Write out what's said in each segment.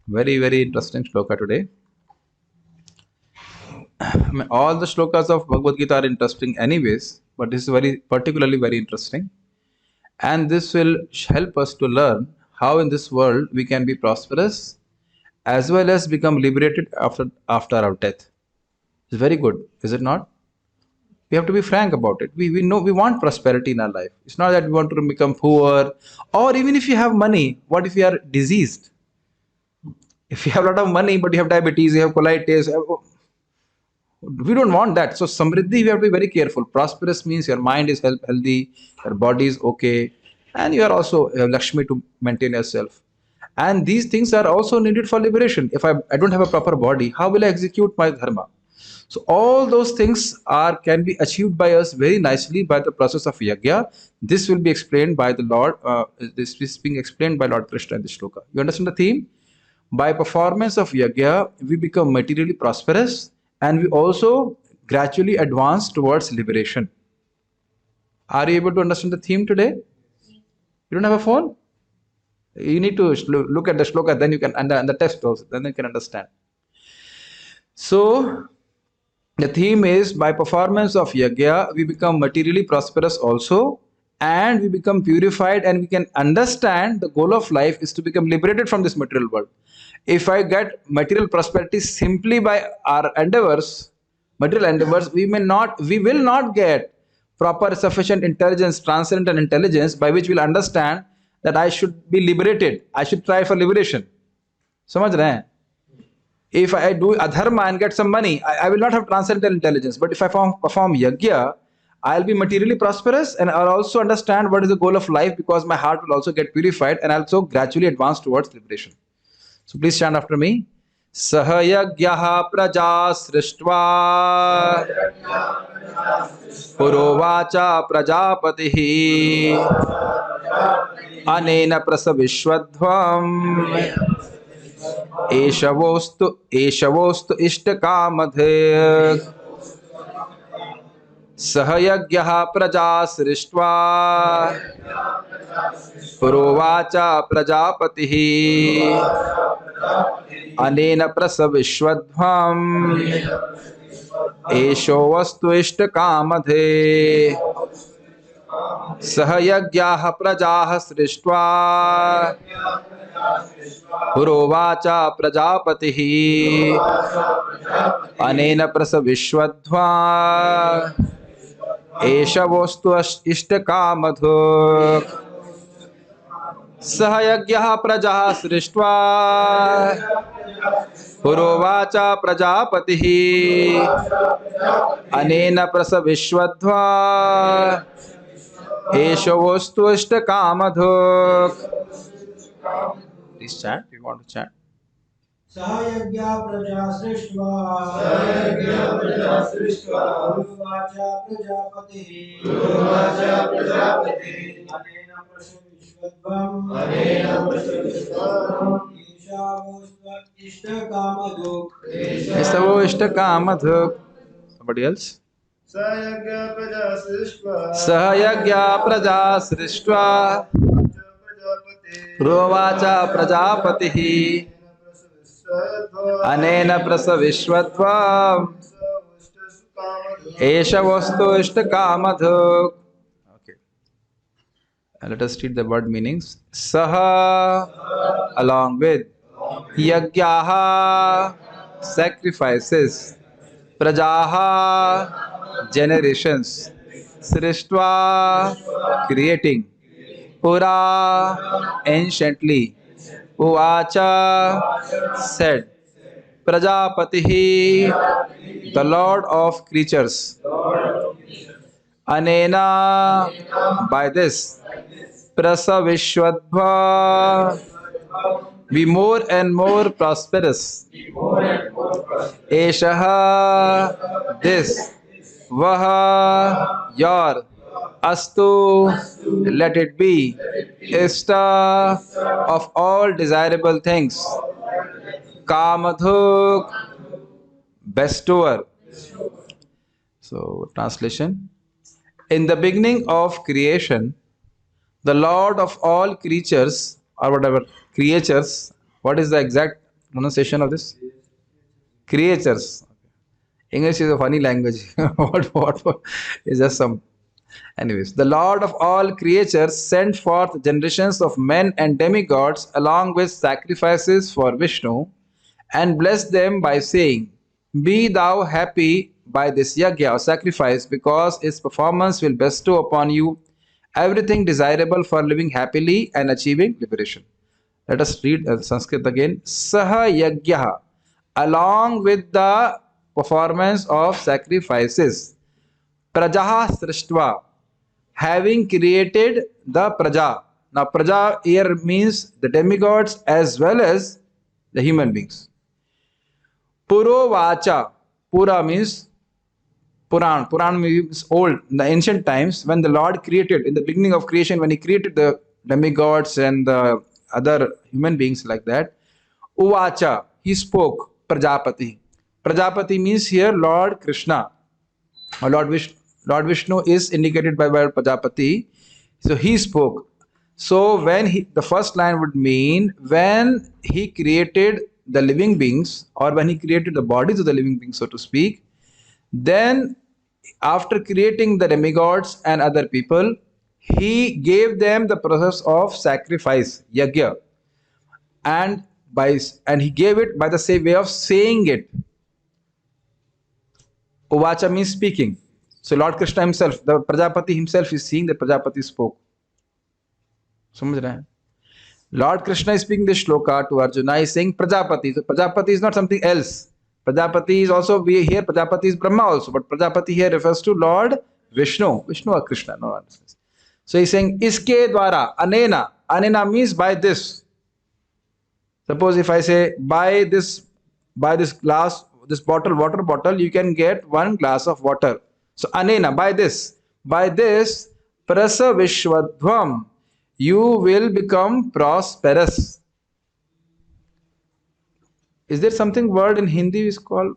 Very, very interesting shloka today. I mean, all the shlokas of Bhagavad Gita are interesting anyways, but this is very particularly very interesting. And this will help us to learn how in this world we can be prosperous as well as become liberated after our death. It's very good, is it not? We have to be frank about it. We know we want prosperity in our life. It's not that we want to become poor, or even if you have money, what if you are diseased? If you have a lot of money but you have diabetes, you have colitis, we don't want that. So samriddhi, we have to be very careful. Prosperous means your mind is healthy, your body is okay, and you are also Lakshmi to maintain yourself. And these things are also needed for liberation. If I don't have a proper body, how will I execute my dharma? So all those things are can be achieved by us very nicely by the process of yajna. This will be explained by the Lord. This is being explained by Lord Krishna in the shloka. You understand the theme? By performance of yajna, we become materially prosperous and we also gradually advance towards liberation. Are you able to understand the theme today? You don't have a phone? You need to look at the shloka, then you can, and the text also, then you can understand. So, the theme is by performance of yajna, we become materially prosperous also, and we become purified, and we can understand the goal of life is to become liberated from this material world. If I get material prosperity simply by our endeavors, material endeavors, we will not get proper sufficient intelligence, transcendental intelligence by which we'll understand that I should be liberated. I should try for liberation. समझ रहे हैं? If I do adharma and get some money, I will not have transcendental intelligence. But if I perform yajna, I'll be materially prosperous and I'll also understand what is the goal of life because my heart will also get purified and I'll also gradually advance towards liberation. So please chant after me. Sahayagyaha praja srishtva purovacha prajapatihi anena prasavishwadhvam एषवोस्तु इष्टकामधे सहयज्ञः प्रजा सृष्ट्वा पुरोवाचा प्रजापतिः अनेन प्रसविश्वध्वम् एषो वस्तु इष्टकामधे सहयज्ञाः प्रजाः सृष्ट्वा पुरोवाचा प्रजापतिः अनेन प्रसविश्वध्वा एष वस्तु इष्टकामधुक् सह यज्ञः प्रजाः सृष्ट्वा पुरोवाचा प्रजापतिः अनेन प्रसविश्वध्वा एष वस्तु इष्टकामधुक्. Please chant. You want to chant? Sahayagya praja srishtva Uruvacha prajapatihi Anena prasavishwadvam Ishta-kamaduk. Isavo Ishta-kamaduk. Somebody else? Sahayagya praja srishtva Uruvacha prajapatihi Anena prasavishwadvam Esha vastu ishta-kamadhuk. Okay. Let us read the word meanings. Saha, along with. Yajnaha, sacrifices. Prajaha, generations. Srishtva, creating. Pura, anciently. Uvacha, said. Prajapatihi, the Lord of creatures. Anena, by this. Prasavishwadva, be more and more prosperous. Eshaha, this. Vaha, your. Astu, let it be. Ishta, of all desirable things. Kamadhuk, bestower. So, translation. In the beginning of creation, the Lord of all creatures, or whatever, creatures, what is the exact pronunciation of this? Creatures. English is a funny language. What is just some. Anyways, the Lord of all creatures sent forth generations of men and demigods along with sacrifices for Vishnu and blessed them by saying, be thou happy by this yajna or sacrifice, because its performance will bestow upon you everything desirable for living happily and achieving liberation. Let us read Sanskrit again. Saha yajna, along with the performance of sacrifices. Prajaha srishtva, having created the praja. Now, praja here means the demigods as well as the human beings. Purovacha, pura means Puran. Puran means old. In the ancient times, when the Lord created, in the beginning of creation, when He created the demigods and the other human beings like that, Uvacha, He spoke, Prajapati. Prajapati means here Lord Krishna, or Lord Vishnu is indicated by word Prajapati. So He spoke. So when the first line would mean when He created the living beings, or when He created the bodies of the living beings, so to speak, then after creating the demigods and other people, He gave them the process of sacrifice, yajna, and He gave it by the same way of saying it. Uvacha means speaking. So Lord Krishna himself, the Prajapati himself is seeing that Prajapati spoke. समझ रहे हैं? Lord Krishna is speaking this shloka to Arjuna. He is saying Prajapati. So Prajapati is not something else. Prajapati is also, we here Prajapati is Brahma also, but Prajapati here refers to Lord Vishnu. Vishnu or Krishna, no one. So he's saying iske dwara, anena. Anena means by this. Suppose if I say by this glass, this water bottle, you can get one glass of water. So anena, by this, prasa vishwadhvam, you will become prosperous. Is there something word in Hindi is called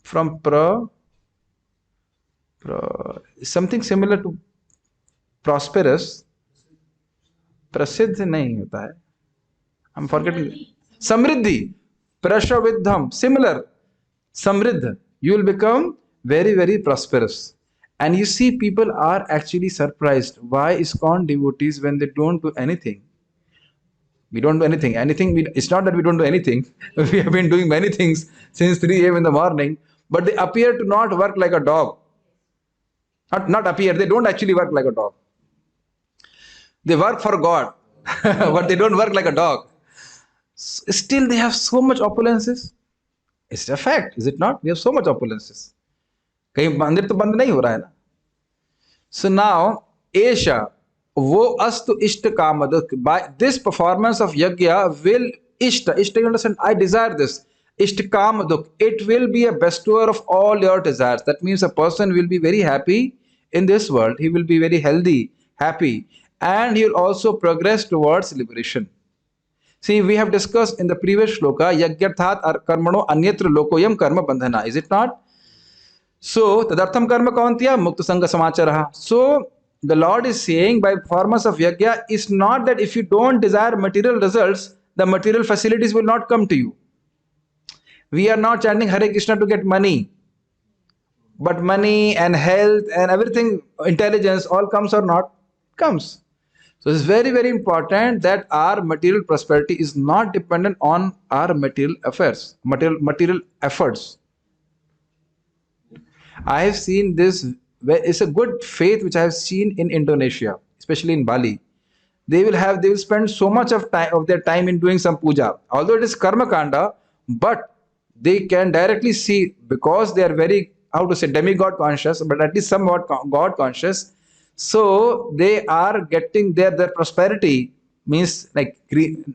from something similar to prosperous? Prasiddh nahi hota hai. I'm forgetting. Samriddhi. Prashavidham. Similar. Samriddha. You will become very, very prosperous. And you see, people are actually surprised. Why ISKCON devotees, when they don't do anything? We don't do anything. It's not that we don't do anything. We have been doing many things since 3 a.m. in the morning. But they appear to not work like a dog. Not appear. They don't actually work like a dog. They work for God. But they don't work like a dog. Still, they have so much opulences. It's a fact, is it not? We have so much opulences. कहीं मंदिर तो बंद नहीं हो रहा है ना. So now, Esha, wo astu ishta kamaduk. By this performance of yajna will ishta, you understand? I desire this. Ishta kamaduk. It will be a bestower of all your desires. That means a person will be very happy in this world. He will be very healthy, happy, and he will also progress towards liberation. See, we have discussed in the previous shloka, yagyarthat karmano anyatra lokoyam karma bandhana. Is it not? So, tadartham karma kauntiya mukta sangha samacharaha. So, the Lord is saying by performance of yajna is not that if you don't desire material results, the material facilities will not come to you. We are not chanting Hare Krishna to get money. But money and health and everything, intelligence, all comes or not? Comes. So it's very, very important that our material prosperity is not dependent on our material affairs, material efforts. I have seen this. It's a good faith which I have seen in Indonesia, especially in Bali. They will spend so much of their time in doing some puja. Although it is karma kanda, but they can directly see, because they are very, demigod conscious, but at least somewhat God conscious. So they are getting their prosperity means like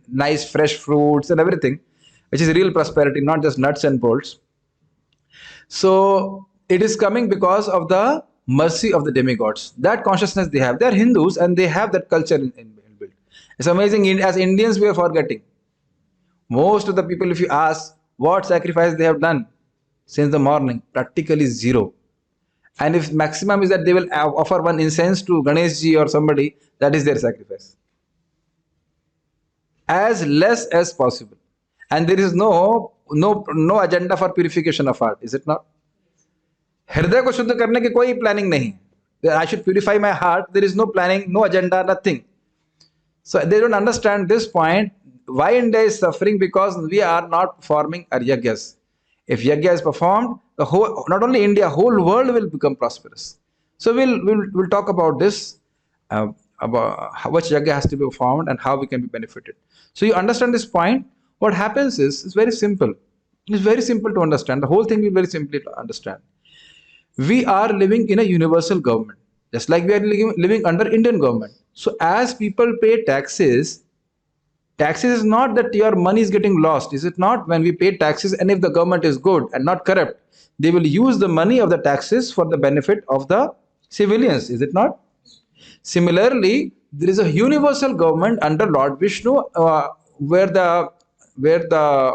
nice fresh fruits and everything, which is real prosperity, not just nuts and bolts. So it is coming because of the mercy of the demigods. That consciousness they have. They are Hindus and they have that culture inbuilt. It's amazing. As Indians, we are forgetting. Most of the people, if you ask what sacrifice they have done since the morning, practically zero. And if maximum is that they will offer one incense to Ganeshji or somebody, that is their sacrifice. As less as possible. and there is no agenda for purification of heart, is it not? हृदय को शुद्ध करने की कोई planning नहीं. I should purify my heart. There is no planning, no agenda, nothing. So they don't understand this point. Why India is suffering? Because we are not performing our yagyas. If yagya is performed, the whole, not only India, whole world will become prosperous. So we'll talk about this, about how much yagya has to be performed and how we can be benefited. So you understand this point. What happens is, it's very simple. It's very simple to understand. The whole thing is very simple to understand. We are living in a universal government, just like we are living under Indian government. So as people pay taxes, taxes is not that your money is getting lost, is it not? When we pay taxes, and if the government is good and not corrupt, they will use the money of the taxes for the benefit of the civilians, is it not? Similarly, there is a universal government under Lord Vishnu, where the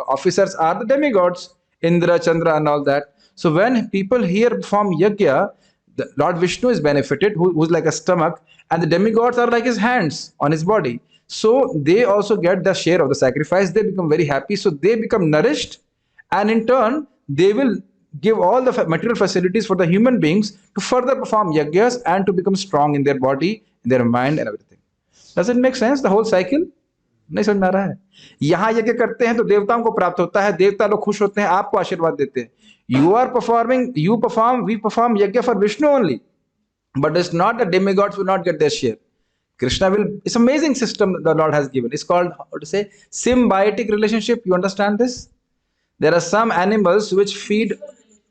officers are the demigods, Indra, Chandra, and all that. So when people here perform yagya, the Lord Vishnu is benefited, who's like a stomach, and the demigods are like his hands on his body. So they also get the share of the sacrifice. They become very happy. So they become nourished, and in turn, they will give all the material facilities for the human beings to further perform yagyas and to become strong in their body, in their mind, and everything. Does it make sense? The whole cycle? नहीं समझ में आ रहा है. यहाँ यज्ञ करते हैं तो देवताओं को प्राप्त होता है, देवता लोग खुश होते हैं, आपको आशीर्वाद देते हैं. We perform yajna for Vishnu only, but it's not that demigods will not get their share. Krishna will. It's an amazing system the Lord has given. It's called, how to say, symbiotic relationship. You understand this? There are some animals which feed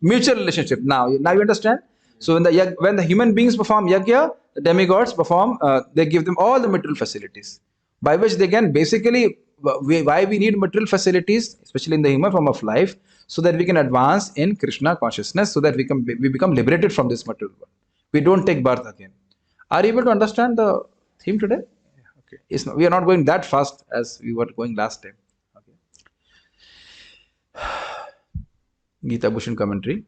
mutual relationship. Now you understand. So when the human beings perform yajna, the demigods perform. They give them all the material facilities, by which they can basically. Why we need material facilities, especially in the human form of life, so that we can advance in Krishna consciousness, so that we become liberated from this material world. We don't take birth again. Are you able to understand the theme today? Okay. We are not going that fast as we were going last time. Okay. Gita Bhushan commentary.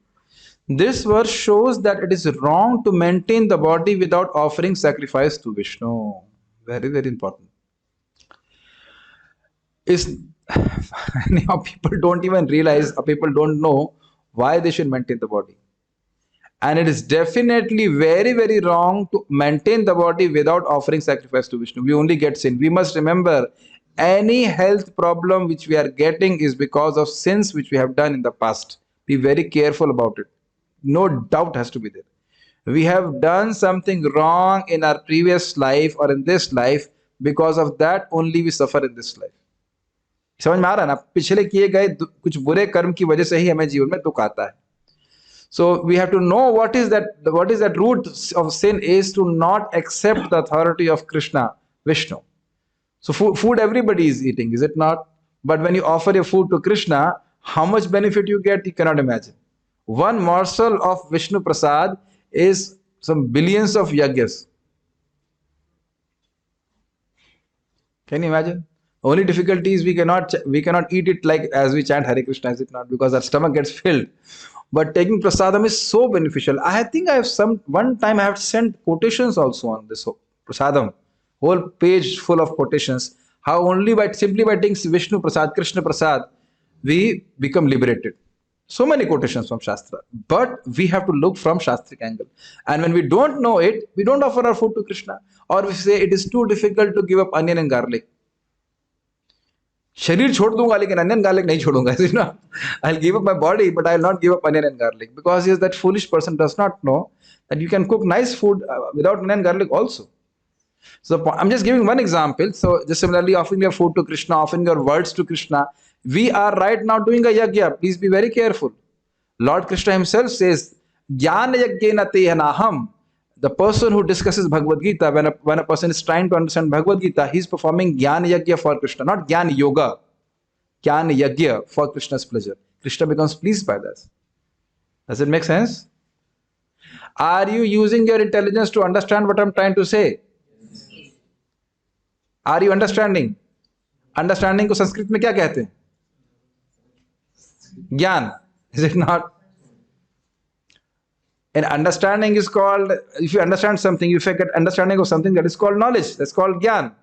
This verse shows that it is wrong to maintain the body without offering sacrifice to Vishnu. Very, very important. Now people don't even realize, or people don't know why they should maintain the body. And it is definitely very, very wrong to maintain the body without offering sacrifice to Vishnu. We only get sin. We must remember, any health problem which we are getting is because of sins which we have done in the past. Be very careful about it. No doubt has to be there. We have done something wrong in our previous life or in this life. Because of that only we suffer in this life. समझ में आ रहा है ना? पिछले किए गए कुछ बुरे कर्म की वजह से ही हमें जीवन में दुख आता है. So we have to know what is that root of sin is to not accept the authority of Krishna, Vishnu. So food everybody is eating, is it not? But when you offer your food to Krishna, how much benefit you get, you cannot imagine. One morsel of Vishnu Prasad is some billions of yagyas. Can you imagine? Only difficulty is we cannot eat it like as we chant Hare Krishna, is it not? Because our stomach gets filled. But taking prasadam is so beneficial. I think one time I have sent quotations also on this prasadam, whole page full of quotations. How only simply by taking Vishnu Prasad, Krishna Prasad, we become liberated. So many quotations from Shastra. But we have to look from Shastric angle. And when we don't know it, we don't offer our food to Krishna. Or we say it is too difficult to give up onion and garlic. शरीर छोड़ दूंगा लेकिन onion garlic नहीं छोड़ूंगा. You know, I'll give up my body, but I'll not give up onion and garlic, because yes, that foolish person does not know that you can cook nice food without onion and garlic also. So I'm just giving one example. So just similarly, offering your food to Krishna, offering your words to Krishna. We are right now doing a yagya. Please be very careful. Lord Krishna himself says, "Jnana yagyena tehanaham." The person who discusses Bhagavad Gita, when a person is trying to understand Bhagavad Gita, he is performing Jnana Yagya for Krishna, not Jnana Yoga. Jnana Yagya for Krishna's pleasure. Krishna becomes pleased by this. Does it make sense? Are you using your intelligence to understand what I'm trying to say? Are you understanding? Understanding को संस्कृत में क्या कहते हैं? ज्ञान. Is it not? And understanding is called, if you understand something, if you get understanding of something, that is called knowledge. That's called Gyan.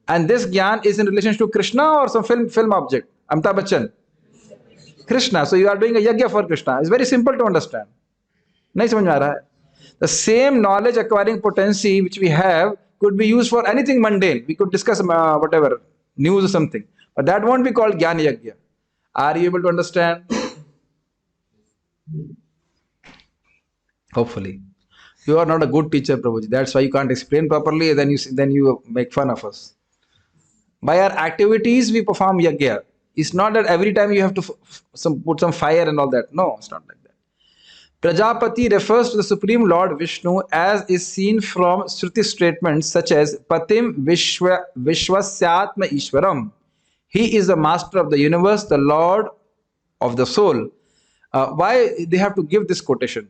And this Gyan is in relation to Krishna or some film object. Amitabh Bachchan? Krishna. So you are doing a yajna for Krishna. It's very simple to understand. नहीं समझ में आ रहा है? The same knowledge acquiring potency which we have could be used for anything mundane. We could discuss whatever, news or something. But that won't be called Jnana Yajna. Are you able to understand? Hopefully. You are not a good teacher, Prabhuji. That's why you can't explain properly. Then you make fun of us. By our activities, we perform yajna. It's not that every time you have to put some fire and all that. No, it's not like that. Prajapati refers to the Supreme Lord Vishnu as is seen from Shruti statements such as Patim Vishwasyatma Ishwaram. He is the master of the universe, the Lord of the soul. Why they have to give this quotation?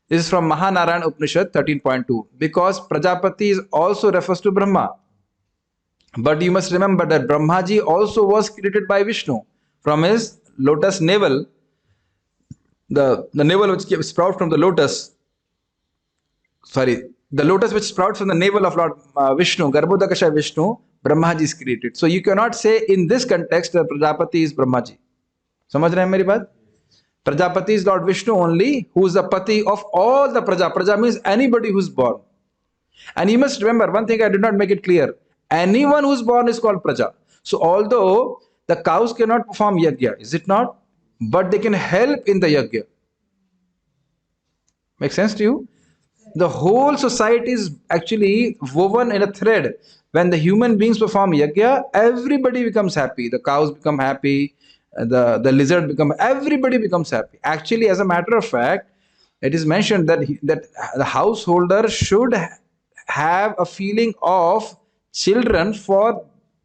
This is from Mahanarayan Upanishad 13.2. Because Prajapati also refers to Brahma. But you must remember that Brahmaji also was created by Vishnu from his lotus navel. The navel which sprouts from the lotus, the lotus which sprouts from the navel of Lord Vishnu, Garbhodakasha Vishnu, Brahmaji is created. So you cannot say in this context that Prajapati is Brahmaji. समझ रहे हैं मेरी बात? Prajapati is Lord Vishnu only, who is the pati of all the Praja. Praja means anybody who is born. And you must remember one thing I did not make it clear. Anyone who is born is called Praja. So although the cows cannot perform yajna, is it not? But they can help in the yajna. Make sense to you? The whole society is actually woven in a thread. When the human beings perform yajna, everybody becomes happy. The cows become happy. The lizard everybody becomes happy. Actually, as a matter of fact, it is mentioned that the householder should have a feeling of children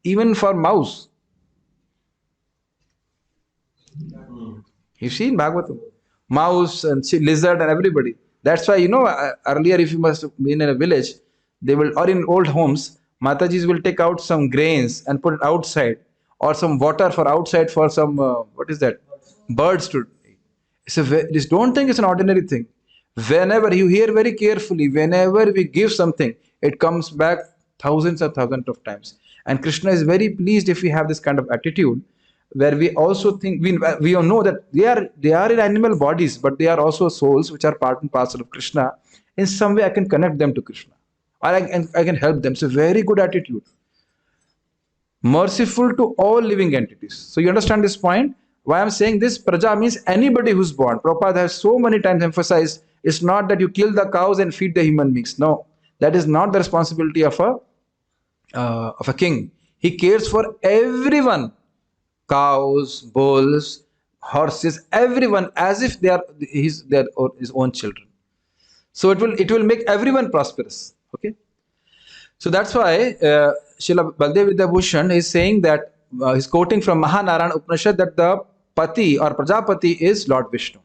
even for mouse. You see in Bhagavatam, mouse and lizard and everybody. That's why, earlier if you must have been in a village, they will, or in old homes, Matajis will take out some grains and put it outside, or some water for outside for some, birds to eat. Just don't think it's an ordinary thing. Whenever you hear very carefully, whenever we give something, it comes back thousands of times. And Krishna is very pleased if we have this kind of attitude, where we also think, we all know that they are in animal bodies, but they are also souls which are part and parcel of Krishna. In some way I can connect them to Krishna, or I can help them. So very good attitude. Merciful to all living entities. So you understand this point? Why I'm saying this? Praja means anybody who's born. Prabhupada has so many times emphasized, it's not that you kill the cows and feed the human beings. No, that is not the responsibility of a king. He cares for everyone. Cows, bulls, horses, everyone, as if they are his own children. So it will make everyone prosperous. Okay. So that's why Srila Baldev Vidyabhushan is saying that he's quoting from Mahanarayan Upanishad that the Pati or Prajapati is Lord Vishnu.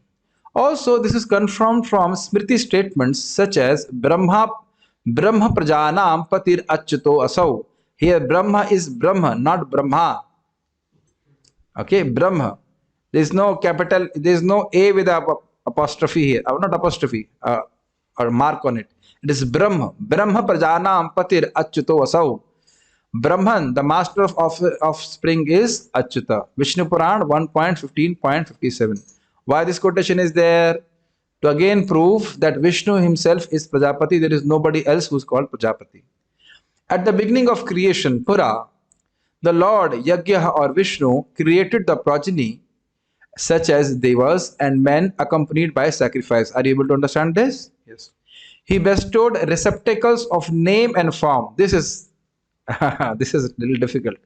Also, this is confirmed from Smriti statements such as Brahma Prajanam Patir Achyuto Asau. Here Brahma is Brahma, not Brahma. Okay, Brahma. There is no capital, there is no A with apostrophe here, not apostrophe, or mark on it. It is Brahma. Brahma Prajanam Patir Achyuto Asau. Brahman, the master of offspring, is Achyuta. Vishnu Puran 1.15.57. Why this quotation is there? To again prove that Vishnu himself is Prajapati. There is nobody else who is called Prajapati. At the beginning of creation, Pura, the Lord Yajna or Vishnu created the progeny such as devas and men accompanied by sacrifice. Are you able to understand this? Yes. He bestowed receptacles of name and form. This is a little difficult.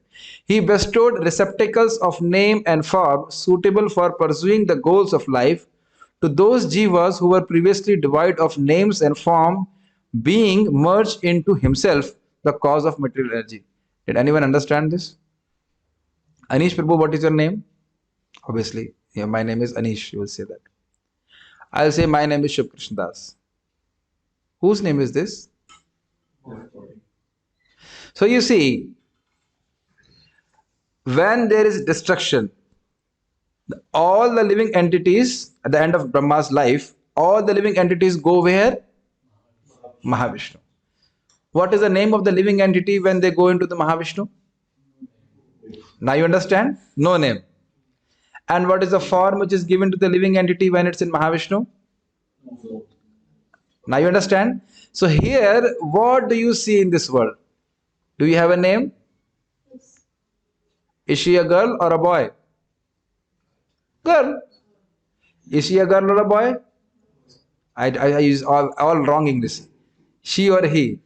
He bestowed receptacles of name and form suitable for pursuing the goals of life to those jivas who were previously devoid of names and form, being merged into himself, the cause of material energy. Did anyone understand this? Anish Prabhu, what is your name? Obviously, yeah, my name is Anish. You will say that. I'll say my name is Shubh Krishna Das. Whose name is this? So you see, when there is destruction, all the living entities at the end of Brahma's life, all the living entities go where? Mahavishnu. What is the name of the living entity when they go into the Mahavishnu? Now you understand? No name. And what is the form which is given to the living entity when it's in Mahavishnu? Now you understand? So here, what do you see in this world? Do you have a name? Is she a girl or a boy? Girl. Is she a girl or a boy? I use all wrong English. She or he.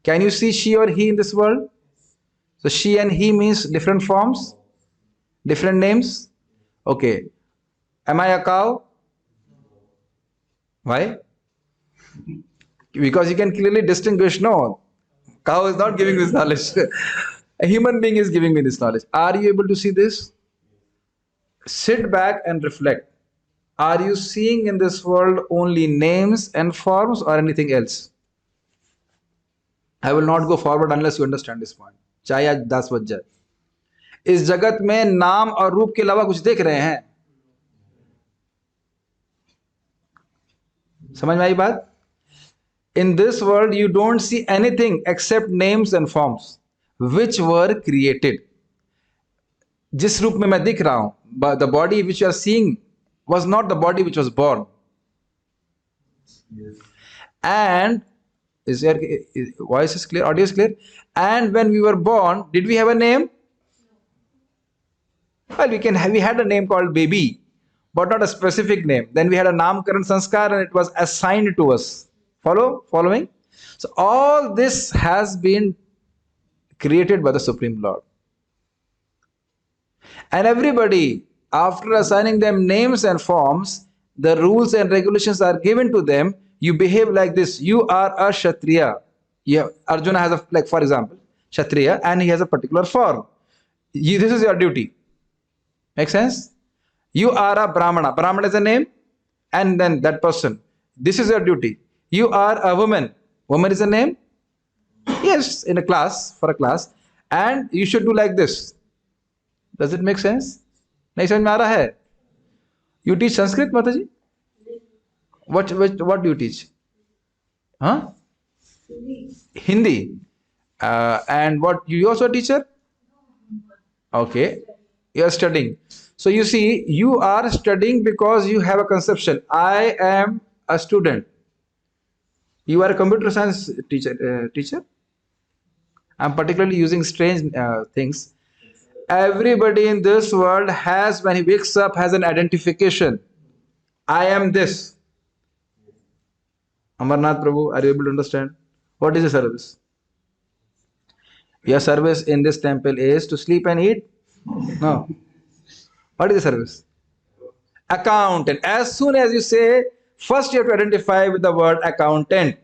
Can you see she or he in this world? So she and he means different forms, different names. Okay. Am I a cow? Why? Because you can clearly distinguish. No, cow is not giving this knowledge. A human being is giving me this knowledge. Are you able to see this? Sit back and reflect. Are you seeing in this world only names and forms or anything else? I will not go forward unless you understand this point. चाहे आज 10 बज जाए, इस जगत में नाम और रूप के अलावा कुछ देख रहे हैं? समझ में आई बात? In this world you don't see anything except names and forms which were created. जिस रूप में मैं दिख रहा हूं, but the body which you are seeing was not the body which was born. And is there voice is clear, audio is clear? And when we were born, did we have a name? Well, we had a name called baby, but not a specific name. Then we had a namkaran sanskar and it was assigned to us. Following? So all this has been created by the Supreme Lord. And everybody, after assigning them names and forms, the rules and regulations are given to them. You behave like this. You are a Kshatriya. Arjuna has a, like for example, Kshatriya, and he has a particular form. This is your duty. Make sense? You are a Brahmana. Brahmana is a name, and then that person. This is your duty. You are a woman. Woman is a name. Yes, in a class, for a class. And you should do like this. Does it make sense? नहीं समझ में आ रहा है? You teach Sanskrit, Mataji? What do you teach? Huh? Hindi. And what, you also a teacher? Okay. You are studying. So you see, you are studying because you have a conception. I am a student. You are a computer science teacher. I'm particularly using strange things. Everybody in this world has, when he wakes up, has an identification. I am this. Amarnath Prabhu, are you able to understand? What is the service? Your service in this temple is to sleep and eat? No. What is the service? Accountant. As soon as you say, first you have to identify with the word accountant.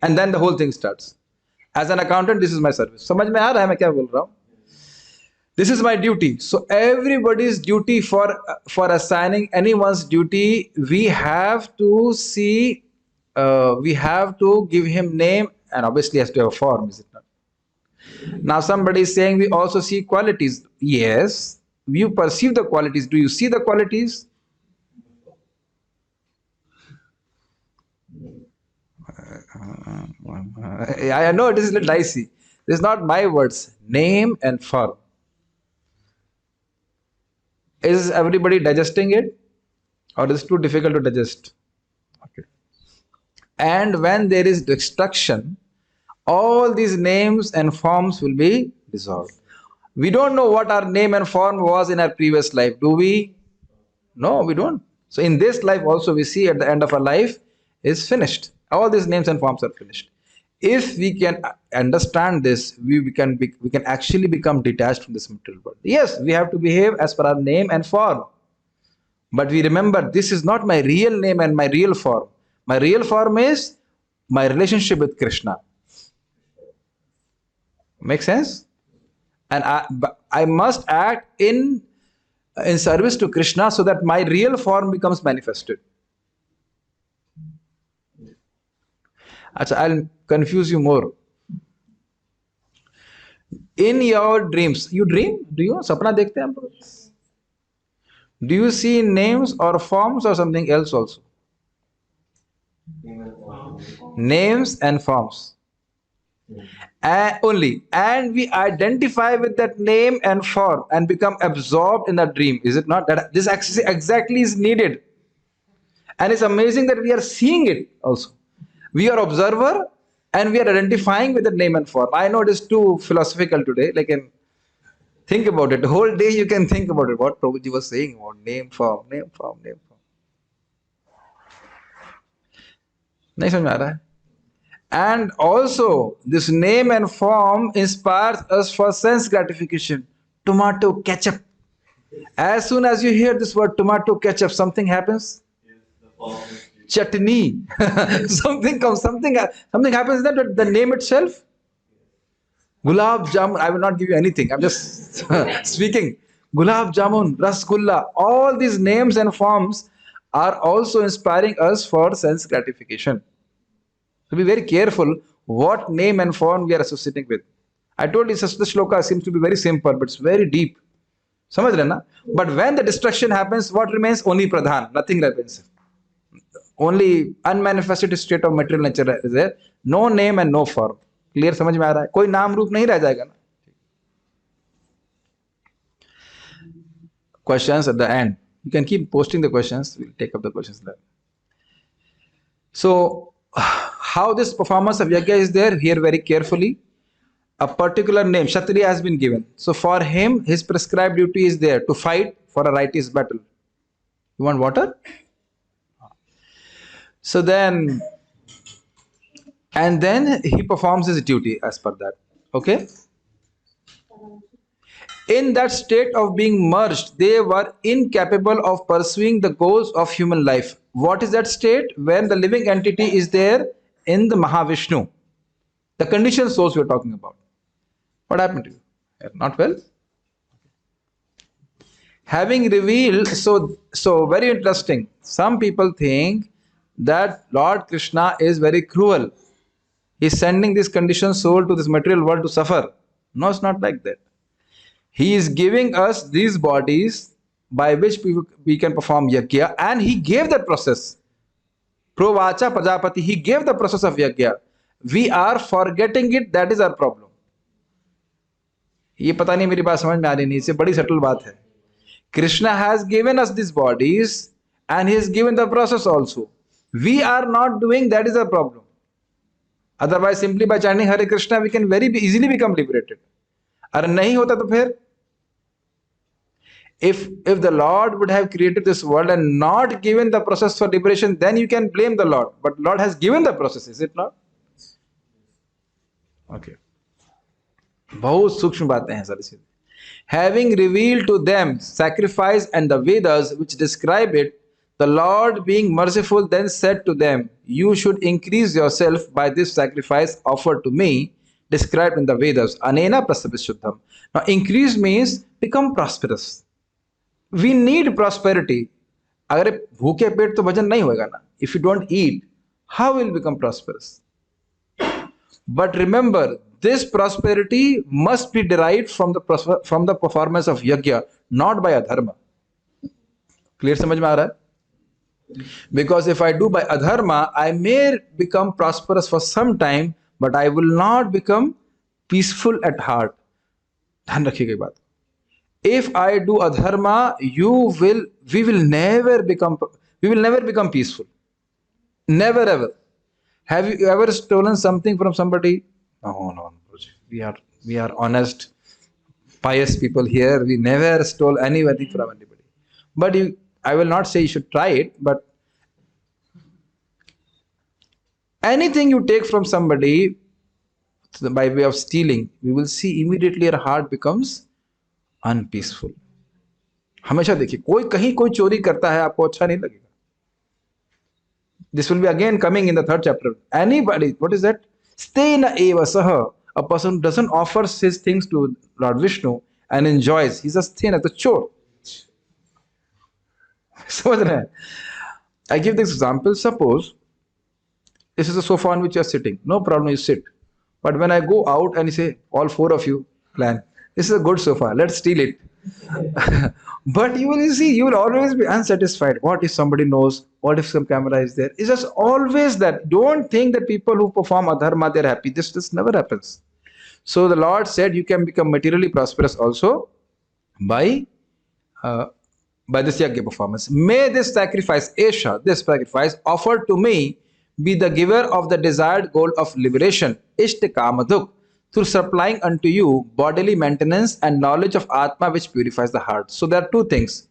And then the whole thing starts. As an accountant, this is my service. समझ में आ रहा है मैं क्या बोल रहा हूँ? This is my duty. So everybody's duty for assigning anyone's duty, we have to see, we have to give him name, and obviously has to have a form, is it not? Now somebody is saying we also see qualities. Yes, you perceive the qualities. Do you see the qualities? I know it is a little dicey. This is not my words. Name and form. Is everybody digesting it? Or is it too difficult to digest? Okay. And when there is destruction, all these names and forms will be dissolved. We don't know what our name and form was in our previous life. Do we? No, we don't. So in this life also we see at the end of our life is finished. All these names and forms are finished. If we can understand this, we can actually become detached from this material world. Yes, we have to behave as per our name and form. But we remember, this is not my real name and my real form. My real form is my relationship with Krishna. Make sense? And I must act in service to Krishna so that my real form becomes manifested. I'll confuse you more. In your dreams, you dream? Do you? Sapna dekhte hain hum log? Do you see names or forms or something else also? Names and forms. only, and we identify with that name and form and become absorbed in that dream. Is it not that this exactly is needed? And it's amazing that we are seeing it also. We are observer and we are identifying with the name and form. I know it is too philosophical today. Like, think about it. The whole day you can think about it. What Prabhuji was saying about name, form, name, form, name, form. नहीं समझ में आ रहा है? And also, this name and form inspires us for sense gratification. Tomato ketchup. As soon as you hear this word tomato ketchup, something happens. Chutney. something comes. Something happens. That the name itself. Gulab jamun. I will not give you anything. I'm just speaking. Gulab jamun, rasgulla. All these names and forms are also inspiring us for sense gratification. So be very careful what name and form we are associating with. I told you, the shloka seems to be very simple, but it's very deep. समझ रहे ना? But when the destruction happens, what remains? Only pradhan, nothing remains. Only unmanifested state of material nature is there. No name and no form. Clear? समझ में आ रहा है? कोई नाम रूप नहीं रह जाएगा ना? Questions at the end. You can keep posting the questions. We'll take up the questions there. So, how this performance of yajna is there? Here very carefully. A particular name, Kshatriya, has been given. So for him, his prescribed duty is there to fight for a righteous battle. You want water? So then, and then he performs his duty as per that. Okay? In that state of being merged, they were incapable of pursuing the goals of human life. What is that state? When the living entity is there in the Mahavishnu. The conditioned souls we are talking about. What happened to you? Not well? Having revealed, so very interesting. Some people think that Lord Krishna is very cruel. He is sending this conditioned soul to this material world to suffer. No, it's not like that. He is giving us these bodies by which we can perform yajna, and he gave that process. Provacha Prajapati, he gave the process of yajna. We are forgetting it, that is our problem. ये पता नहीं मेरी बात समझ में आ रही नहीं, इससे बड़ी सटल बात है. Krishna has given us these bodies and he has given the process also. We are not doing, that is our problem. Otherwise, simply by chanting Hare Krishna, we can very easily become liberated. अगर नहीं होता तो फिर, if the Lord would have created this world and not given the process for liberation, then you can blame the Lord. But Lord has given the process, is it not? Okay. बहुत सूक्ष्म बातें हैं sir इसमें. Having revealed to them sacrifice and the Vedas which describe it, the Lord being merciful then said to them, you should increase yourself by this sacrifice offered to me, described in the Vedas. Anena prasabhishuddham. Now increase means become prosperous. We need prosperity. अगर भूखे पेट तो भजन नहीं होगा ना. If you don't eat, how will you become prosperous? But remember, this prosperity must be derived from the performance of yajna, not by adharma. Clear? समझ में आ रहा है? Because if I do by adharma, I may become prosperous for some time, but I will not become peaceful at heart. ध्यान रखिएगा ये बात. If I do adharma, we will never become peaceful. Never ever. Have you ever stolen something from somebody? No. We are honest, pious people here. We never stole anything from anybody. But I will not say you should try it, but anything you take from somebody by way of stealing, we will see immediately our heart becomes unpeaceful. हमेशा देखिए, कोई चोरी करता है, आपको अच्छा नहीं लगेगा. This will be again coming in the 3rd chapter. Anybody, what is that? Stena eva saha. A person who doesn't offer his things to Lord Vishnu and enjoys, he's a sthena, the chore. So I give this example. Suppose this is a sofa on which you are sitting. No problem, you sit. But when I go out and you say, all 4 of you plan, this is a good sofa, let's steal it. But you will always be unsatisfied. What if somebody knows? What if some camera is there? It's just always that. Don't think that people who perform adharma, they're happy. This never happens. So the Lord said you can become materially prosperous also by this yajna performance. May this sacrifice, Esha, this sacrifice offered to me, be the giver of the desired goal of liberation, Ishta Kamaduk, through supplying unto you bodily maintenance and knowledge of Atma which purifies the heart. So there are two things.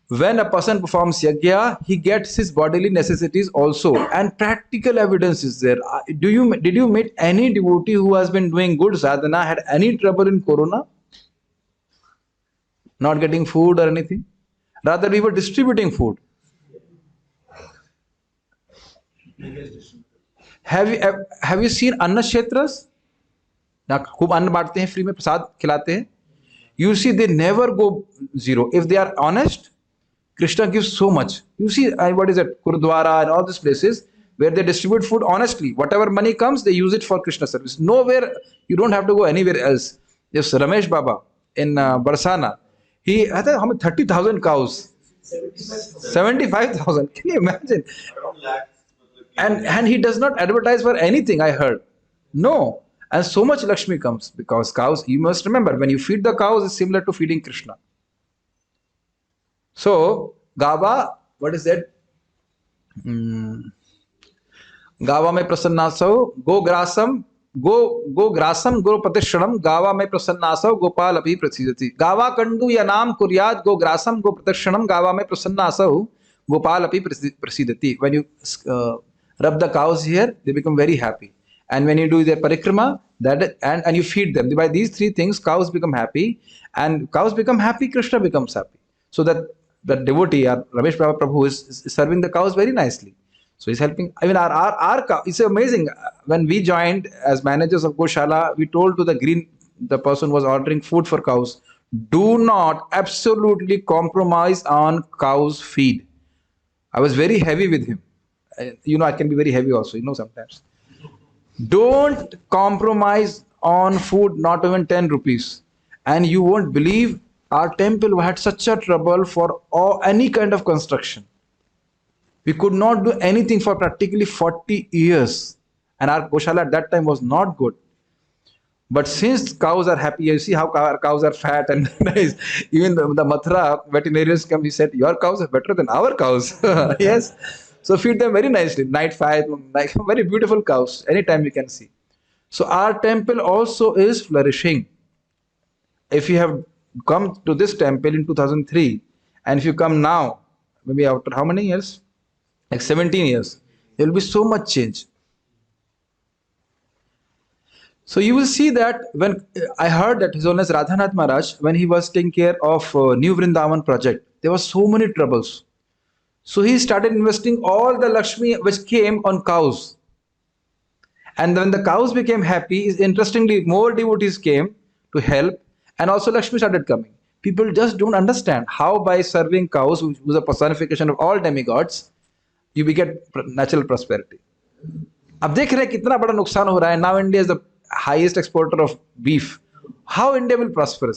When a person performs yajna, he gets his bodily necessities also, and practical evidence is there. Did you meet any devotee who has been doing good sadhana, had any trouble in Corona? Not getting food or anything? Rather, we were distributing food. Have you seen Anna Kshetras? खूब अन्न बांटते हैं, free में प्रसाद खिलाते हैं. You see, they never go zero. If they are honest, Krishna gives so much. You see, what is it? Gurudwara and all these places where they distribute food honestly. Whatever money comes, they use it for Krishna service. Nowhere, you don't have to go anywhere else. Yes, Ramesh Baba in Barsana, he had 30,000 cows. 75,000. Can you imagine? And he does not advertise for anything, I heard. No. And so much Lakshmi comes because cows, you must remember, when you feed the cows, it's similar to feeding Krishna. So, Gava, what is that? Gava me prasannasav, go grasam, go pratishanam, Gava me prasannasav, Gopal abhi prasidati. Gava kandu yanam kuryat, go grasam, go pratishanam, Gava me prasannasav, Gopal abhi prasidati. When you rub the cows here, they become very happy. And when you do their parikrama, and you feed them, by these three things, cows become happy. And cows become happy, Krishna becomes happy. So that the devotee, Ramesh Baba Prabhu, is serving the cows very nicely. So he's helping. I mean, our cow, it's amazing. When we joined as managers of Goshala, we told to the person who was ordering food for cows, do not absolutely compromise on cows' feed. I was very heavy with him. I can be very heavy also, sometimes. Don't compromise on food, not even 10 rupees. And you won't believe, our temple had such a trouble for any kind of construction. We could not do anything for practically 40 years. And our Goshala at that time was not good. But since cows are happy, you see how our cows are fat and nice. Even the Mathura veterinarians come, he said, your cows are better than our cows. Yes. So feed them very nicely. Night 5, like very beautiful cows. Anytime you can see. So our temple also is flourishing. If you have come to this temple in 2003, and if you come now, maybe after how many years? Like 17 years. There will be so much change. So you will see that when I heard that His Holiness Radhanath Maharaj, when he was taking care of New Vrindavan project, there were so many troubles. So he started investing all the Lakshmi which came on cows. And when the cows became happy, interestingly, more devotees came to help, and also Lakshmi started coming. People just don't understand how by serving cows, which was a personification of all demigods, you get natural prosperity. अब देख रहे हैं कितना बड़ा नुकसान हो रहा है. Now India is the highest exporter of beef. How India will prosper?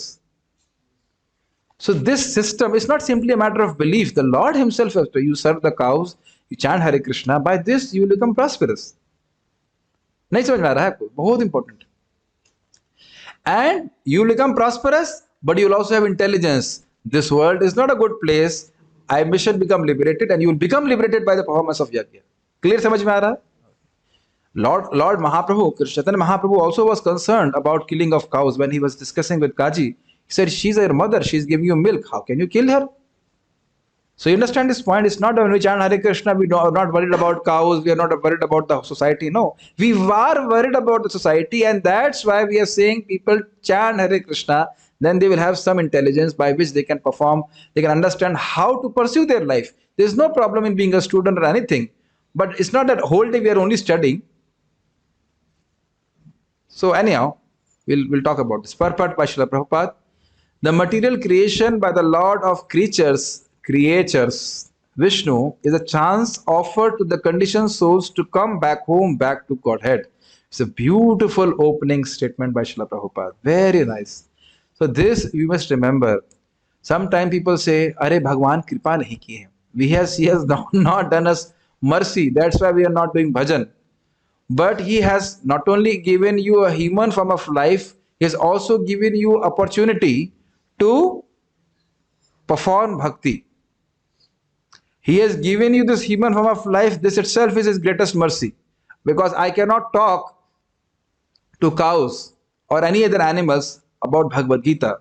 So this system is not simply a matter of belief. The Lord himself has to, you serve the cows, you chant Hare Krishna, by this you will become prosperous. नहीं समझ में आ रहा है आपको? बहुत important. And you will become prosperous, but you will also have intelligence. This world is not a good place. I shall become liberated, and you will become liberated by the performance of yajna. Clear समझ में आ रहा है? Lord Mahaprabhu, Krishna Chaitanya Mahaprabhu also was concerned about killing of cows when he was discussing with Kaji. He said, she's your mother, she's giving you milk. How can you kill her? So you understand this point. It's not that when we chant Hare Krishna, we are not worried about cows, we are not worried about the society. No, we are worried about the society, and that's why we are saying people chant Hare Krishna, then they will have some intelligence by which they can perform, they can understand how to pursue their life. There's no problem in being a student or anything, but it's not that whole day we are only studying. So anyhow, we'll talk about this. Purport by Srila Prabhupada. The material creation by the Lord of creatures, Vishnu, is a chance offered to the conditioned souls to come back home, back to Godhead. It's a beautiful opening statement by Srila Prabhupada. Very nice. So this you must remember. Sometimes people say, Are Bhagwan Kripa nahi ki hai. He has not done us mercy. That's why we are not doing bhajan. but he has not only given you a human form of life, he has also given you opportunity to perform bhakti. He has given you this human form of life. This itself is his greatest mercy, because I cannot talk to cows or any other animals about Bhagavad Gita.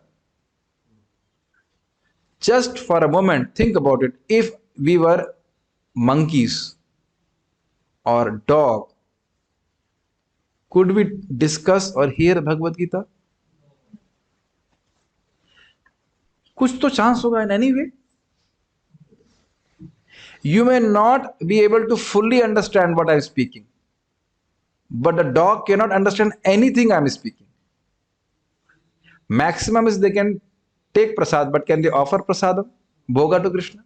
Just for a moment, think about it. If we were monkeys or dog, could we discuss or hear Bhagavad Gita? कुछ तो chance होगा in any way. You may not be able to fully understand what I am speaking, but the dog cannot understand anything I am speaking. Maximum is they can take prasad, but can they offer prasadam, bhoga to Krishna?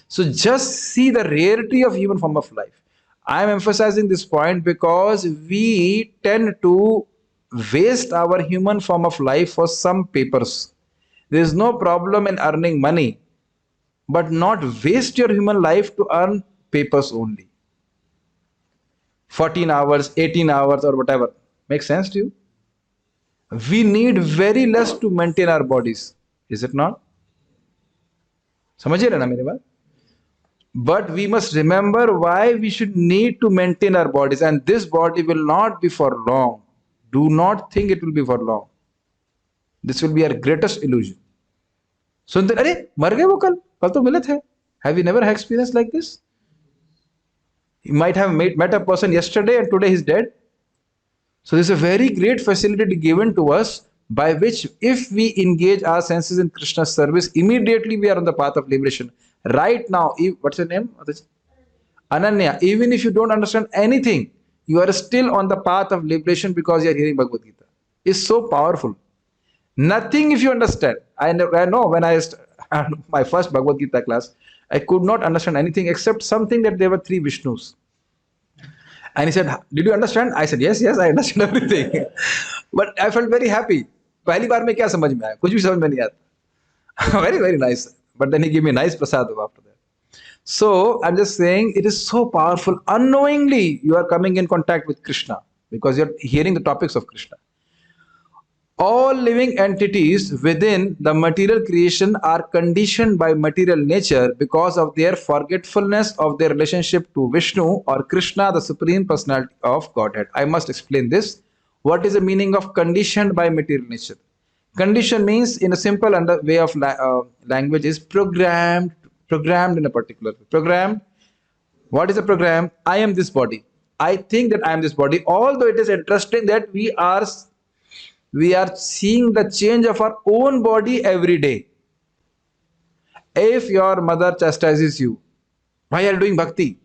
So just see the rarity of human form of life. I am emphasizing this point because we tend to waste our human form of life for some papers. There is no problem in earning money, but not waste your human life to earn papers only. 14 hours, 18 hours, or whatever. Makes sense to you? We need very less to maintain our bodies. Is it not? समझिए ना मेरी बात? But we must remember why we should need to maintain our bodies, and this body will not be for long. Do not think it will be for long. This will be our greatest illusion. सुनते अरे मर गए वो कल तो मिले थे. Have you never had experience like this? You might have met a person yesterday and today he's dead. So there's a very great facility given to us by which if we engage our senses in Krishna's service, immediately we are on the path of liberation. Right now, what's your name? Ananya. Even if you don't understand anything, you are still on the path of liberation because you are hearing Bhagavad Gita. It's so powerful. Nothing if you understand. I know when I had my first Bhagavad Gita class, I could not understand anything except something that there were 3 Vishnus. And he said, did you understand? I said, yes, I understand everything. But I felt very happy. पहली बार में क्या समझ में आया? कुछ भी समझ में नहीं आता. Very, very nice. But then he gave me a nice prasadam after that. So I'm just saying it is so powerful. Unknowingly, you are coming in contact with Krishna because you're hearing the topics of Krishna. All living entities within the material creation are conditioned by material nature because of their forgetfulness of their relationship to Vishnu or Krishna, the Supreme Personality of Godhead. I must explain this. What is the meaning of conditioned by material nature? Condition means, in a simple way of language, is programmed in a particular way. Programmed. What is a program? I am this body. I think that I am this body. Although it is interesting that we are seeing the change of our own body every day. If your mother chastises you, why are you doing bhakti?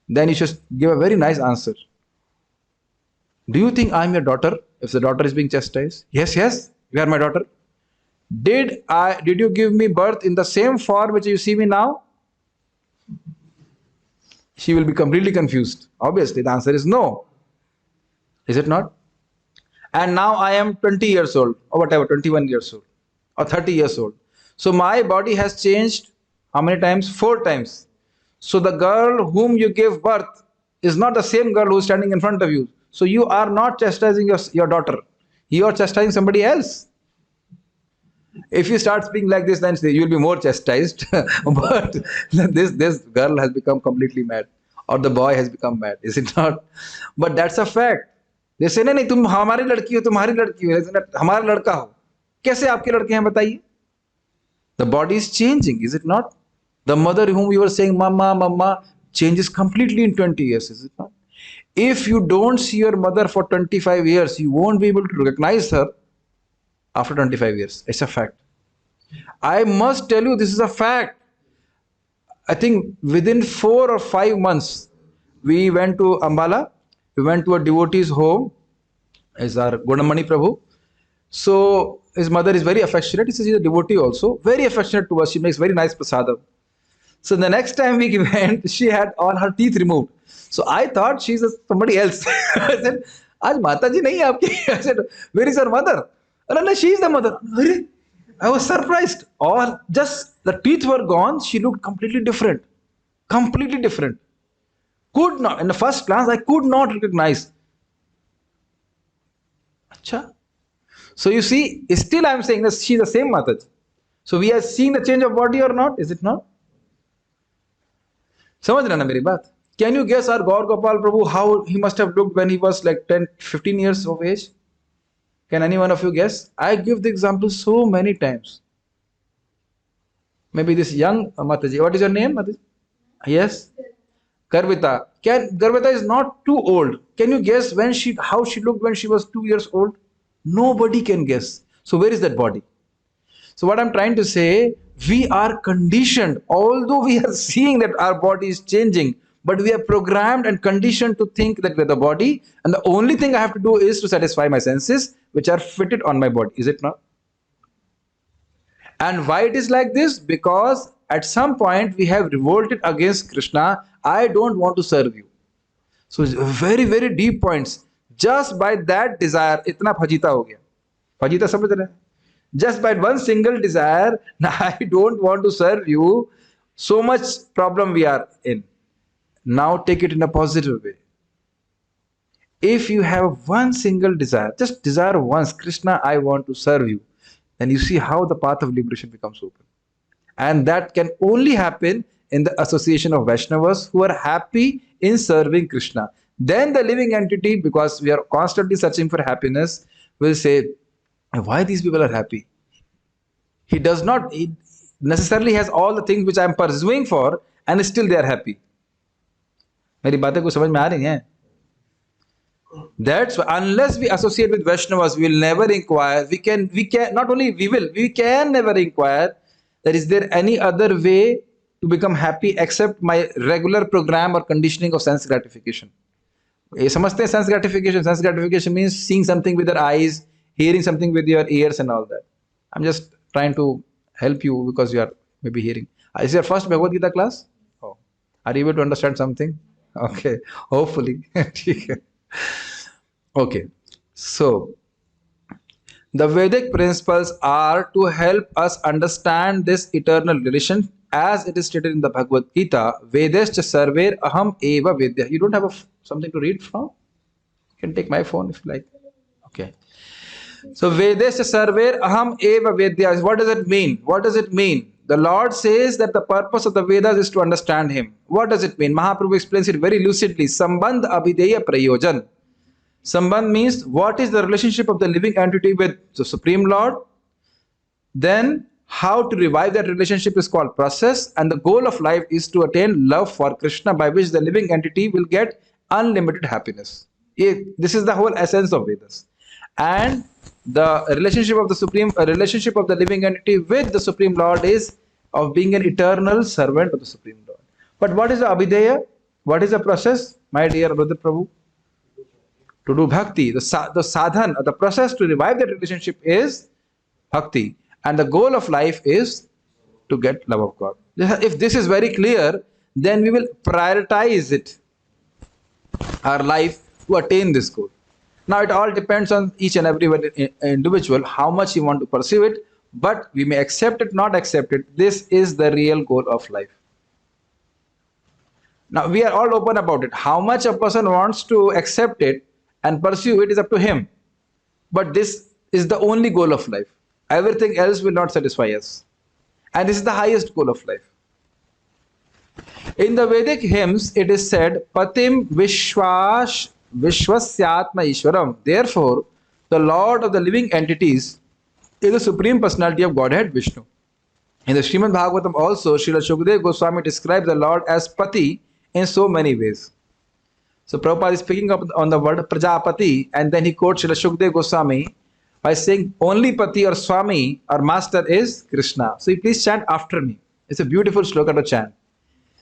Then you should give a very nice answer. Do you think I am your daughter? If the daughter is being chastised, yes, you are my daughter. Did you give me birth in the same form which you see me now? She will be completely confused. Obviously, the answer is no. Is it not? And now I am 20 years old, or whatever, 21 years old, or 30 years old. So my body has changed how many times? 4 times. So the girl whom you gave birth is not the same girl who is standing in front of you. So you are not chastising your daughter. You are chastising somebody else. If you start speaking like this, then you will be more chastised. But this girl has become completely mad, or the boy has become mad. Is it not? But that's a fact. जैसे नहीं तुम हमारी लड़की हो, तुम्हारी लड़की हो, हमारा लड़का हो, कैसे आपके लड़के हैं बताइए? The body is changing, is it not? The mother whom you were saying mama changes completely in 20 years, is it not? If you don't see your mother for 25 years, you won't be able to recognize her after 25 years. It's a fact. I must tell you, this is a fact. I think within 4 or 5 months, we went to Ambala. We went to a devotee's home, is our Gunamani Prabhu. So his mother is very affectionate. He says he's a devotee also, very affectionate to us. She makes very nice prasadam. So the next time we went, she had all her teeth removed. So I thought she's somebody else. I said, "Aaj Mata ji nahi hai aapki." I said, "Where is her mother?" No, she is the mother. I was surprised. Or just the teeth were gone. She looked completely different. Completely different. Could not, in the first glance, I could not recognize. Acha. So you see, still I am saying that she is the same Mataji. So we are seeing the change of body or not? Is it not? समझ रहे ना मेरी बात? Can you guess our Gaur Gopal Prabhu how he must have looked when he was like 10, 15 years of age? Can any one of you guess? I give the example so many times. Maybe this young Mataji. What is your name, Mataji? Yes, Garvita. Garvita is not too old. Can you guess how she looked when she was 2 years old? Nobody can guess. So where is that body? So what I'm trying to say, we are conditioned, although we are seeing that our body is changing, but we are programmed and conditioned to think that we're the body, and the only thing I have to do is to satisfy my senses, which are fitted on my body. Is it not? And why it is like this? Because at some point we have revolted against Krishna. I don't want to serve you. So it's very, very deep points. Just by that desire, itna phajita ho gaya. Phajita samajh rahe? Just by one single desire, I don't want to serve you. So much problem we are in. Now take it in a positive way. If you have one single desire, just desire once, Krishna, I want to serve you, then you see how the path of liberation becomes open. And that can only happen in the association of Vaishnavas who are happy in serving Krishna. Then the living entity, because we are constantly searching for happiness, will say, why these people are happy? He necessarily has all the things which I am pursuing for, and still they are happy. मेरी बातें को समझ में आ रही हैं? That's why, unless we associate with Vaishnavas, we will never inquire. We can never inquire that is there any other way to become happy except my regular program or conditioning of sense gratification. ये समझते हैं sense gratification. Sense gratification means seeing something with your eyes, hearing something with your ears and all that. I'm just trying to help you because you are maybe hearing. Is your first Bhagavad Gita class? Oh. Are you able to understand something? Okay. Hopefully. Okay. So, the Vedic principles are to help us understand this eternal relation as it is stated in the Bhagavad Gita. Vedascha sarver aham eva vedya. You don't have something to read from? You can take my phone if you like. Okay. So Vedascha sarver aham eva vedya. What does it mean? What does it mean? The Lord says that the purpose of the Vedas is to understand Him. What does it mean? Mahaprabhu explains it very lucidly. Sambandh abhideya prayojan. Sambandh means what is the relationship of the living entity with the Supreme Lord. Then how to revive that relationship is called process, and the goal of life is to attain love for Krishna, by which the living entity will get unlimited happiness. This is the whole essence of Vedas. And the relationship of the living entity with the Supreme Lord is of being an eternal servant of the Supreme Lord. But what is the abhideya? What is the process, my dear brother Prabhu? To do bhakti. The sadhan, the process to revive that relationship is bhakti. And the goal of life is to get love of God. If this is very clear, then we will prioritize it, our life, to attain this goal. Now it all depends on each and every individual, how much you want to pursue it, but we may accept it, not accept it. This is the real goal of life. Now we are all open about it. How much a person wants to accept it and pursue it is up to him. But this is the only goal of life. Everything else will not satisfy us. And this is the highest goal of life. In the Vedic hymns, it is said, Patim Vishwasyatma Ishwaram. Therefore, the Lord of the living entities is the Supreme Personality of Godhead, Vishnu. In the Srimad Bhagavatam also, Srila Shukadeva Goswami describes the Lord as Pati in so many ways. So Prabhupada is picking up on the word Prajapati, and then he quotes Srila Shukadeva Goswami by saying only Pati or Swami or Master is Krishna. So you please chant after me. It's a beautiful sloka to chant.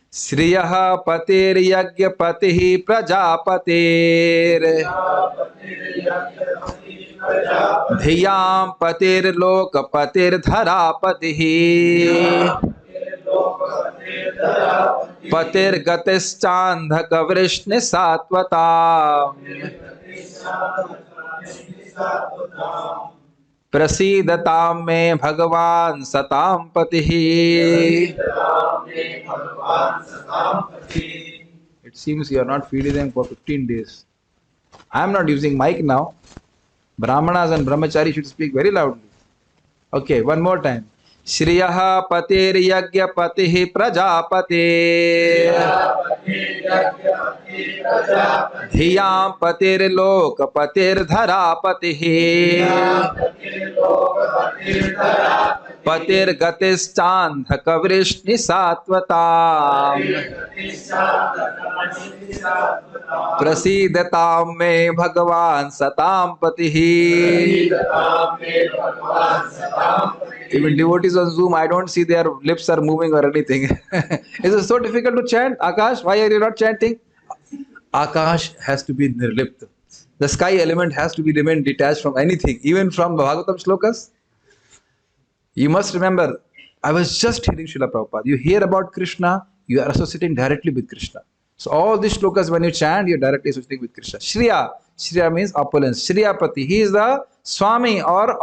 Sriyaha patir yagya patihi prajapatir dhiyam patir loka patir dharapatihi patir gatischandhaka vrishni satvata प्रसीदतां मे भगवान सतां पतिः. It seems you are not feeding them for 15 days. I am not using mic now. Brahmanas and brahmachari should speak very loudly. Okay, one more time. Shriyaha patir yagya patih prajapate. Dhiyam patir lok patir dhara patih. Patir gatis chandhaka vrishni satvata. प्रसीदताम में भगवान सताम पति Even devotees on Zoom, I don't see their lips are moving or anything. Is it so difficult to chant? Akash, why are you not chanting? Akash has to be nirlipt. The sky element has to be remain detached from anything, even from Bhagavatam shlokas. You must remember, I was just hearing Srila Prabhupada. You hear about Krishna, you are associating directly with Krishna. So all these shlokas, when you chant, you are directly associating with Krishna. Shriya, Shriya means opulence. Shriyapati, he is the Swami or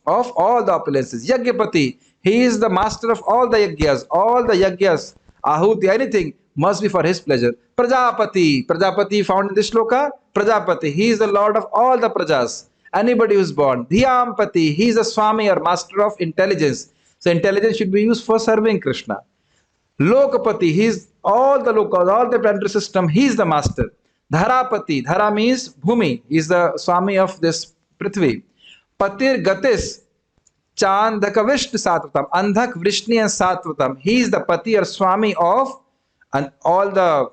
of all the opulences. Yagyapati, he is the master of all the yagyas. All the yagyas, ahuti, anything must be for his pleasure. Prajapati, Prajapati found in this shloka. Prajapati, he is the lord of all the prajas. Anybody who is born. Dhiyampati, he is the Swami or master of intelligence. So intelligence should be used for serving Krishna. Lokapati, he is all the lokas, all the planetary system, he is the master. Dharapati, Dhara means Bhumi, he is the Swami of this Prithvi. Patir Gatis, Chandaka Vishnu Satvatam, Andhak Vrishni and Satvatam, he is the Pati or Swami of and all the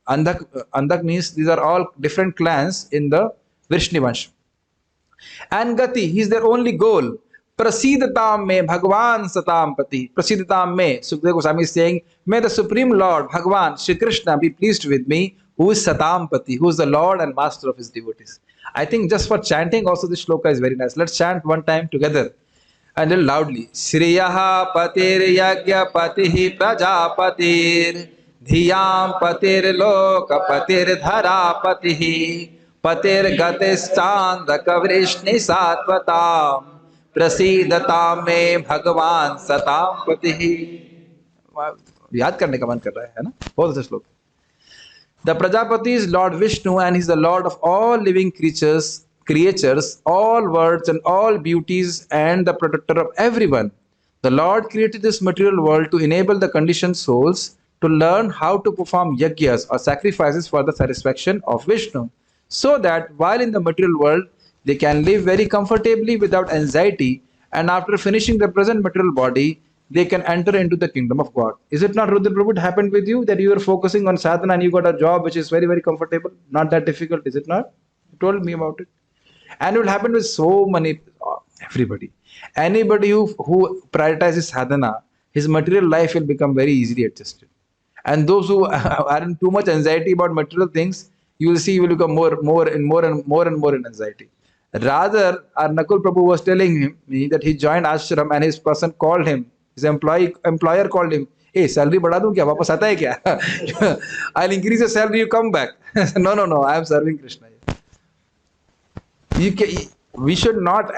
Andhak means these are all different clans in the Vrishni Vansh. And Gati, he is their only goal. Prasidatam me Bhagwan Satam Pati. Prasidatam me. Sukadeva Goswami is saying, may the Supreme Lord, Bhagwan, Shri Krishna, be pleased with me, who is Satam Pati, who is the Lord and Master of his devotees. I think just for chanting also this shloka is very nice. Let's chant one time together and a little loudly. Shriyaha patir yagya patihi prajapatir. Dhiyam patir loka patir dhara patihi. Patir gatis chandaka vrishni satvatam. प्रसीदता में भगवान सताम पति याद करने का मन कर रहा है ना बहुत अच्छा श्लोक The Prajapati is Lord Vishnu and he is the Lord of all living creatures, all words and all beauties and the protector of everyone. The Lord created this material world to enable the conditioned souls to learn how to perform yagyas or sacrifices for the satisfaction of Vishnu, so that while in the material world they can live very comfortably without anxiety, and after finishing the present material body, they can enter into the kingdom of God. Is it not, Rudra Prabhu, it happened with you that you were focusing on sadhana and you got a job which is very, very comfortable, not that difficult, is it not? You told me about it. And it will happen with so many, everybody. Anybody who prioritizes sadhana, his material life will become very easily adjusted. And those who are in too much anxiety about material things, you will see you will become more in anxiety. Rather, our Nakul Prabhu was telling me that he joined ashram and his person called him, his employer called him, hey, salary बढ़ा दूं क्या? वापस आता है क्या? I'll increase your salary, you come back. No, I am serving Krishna. We should not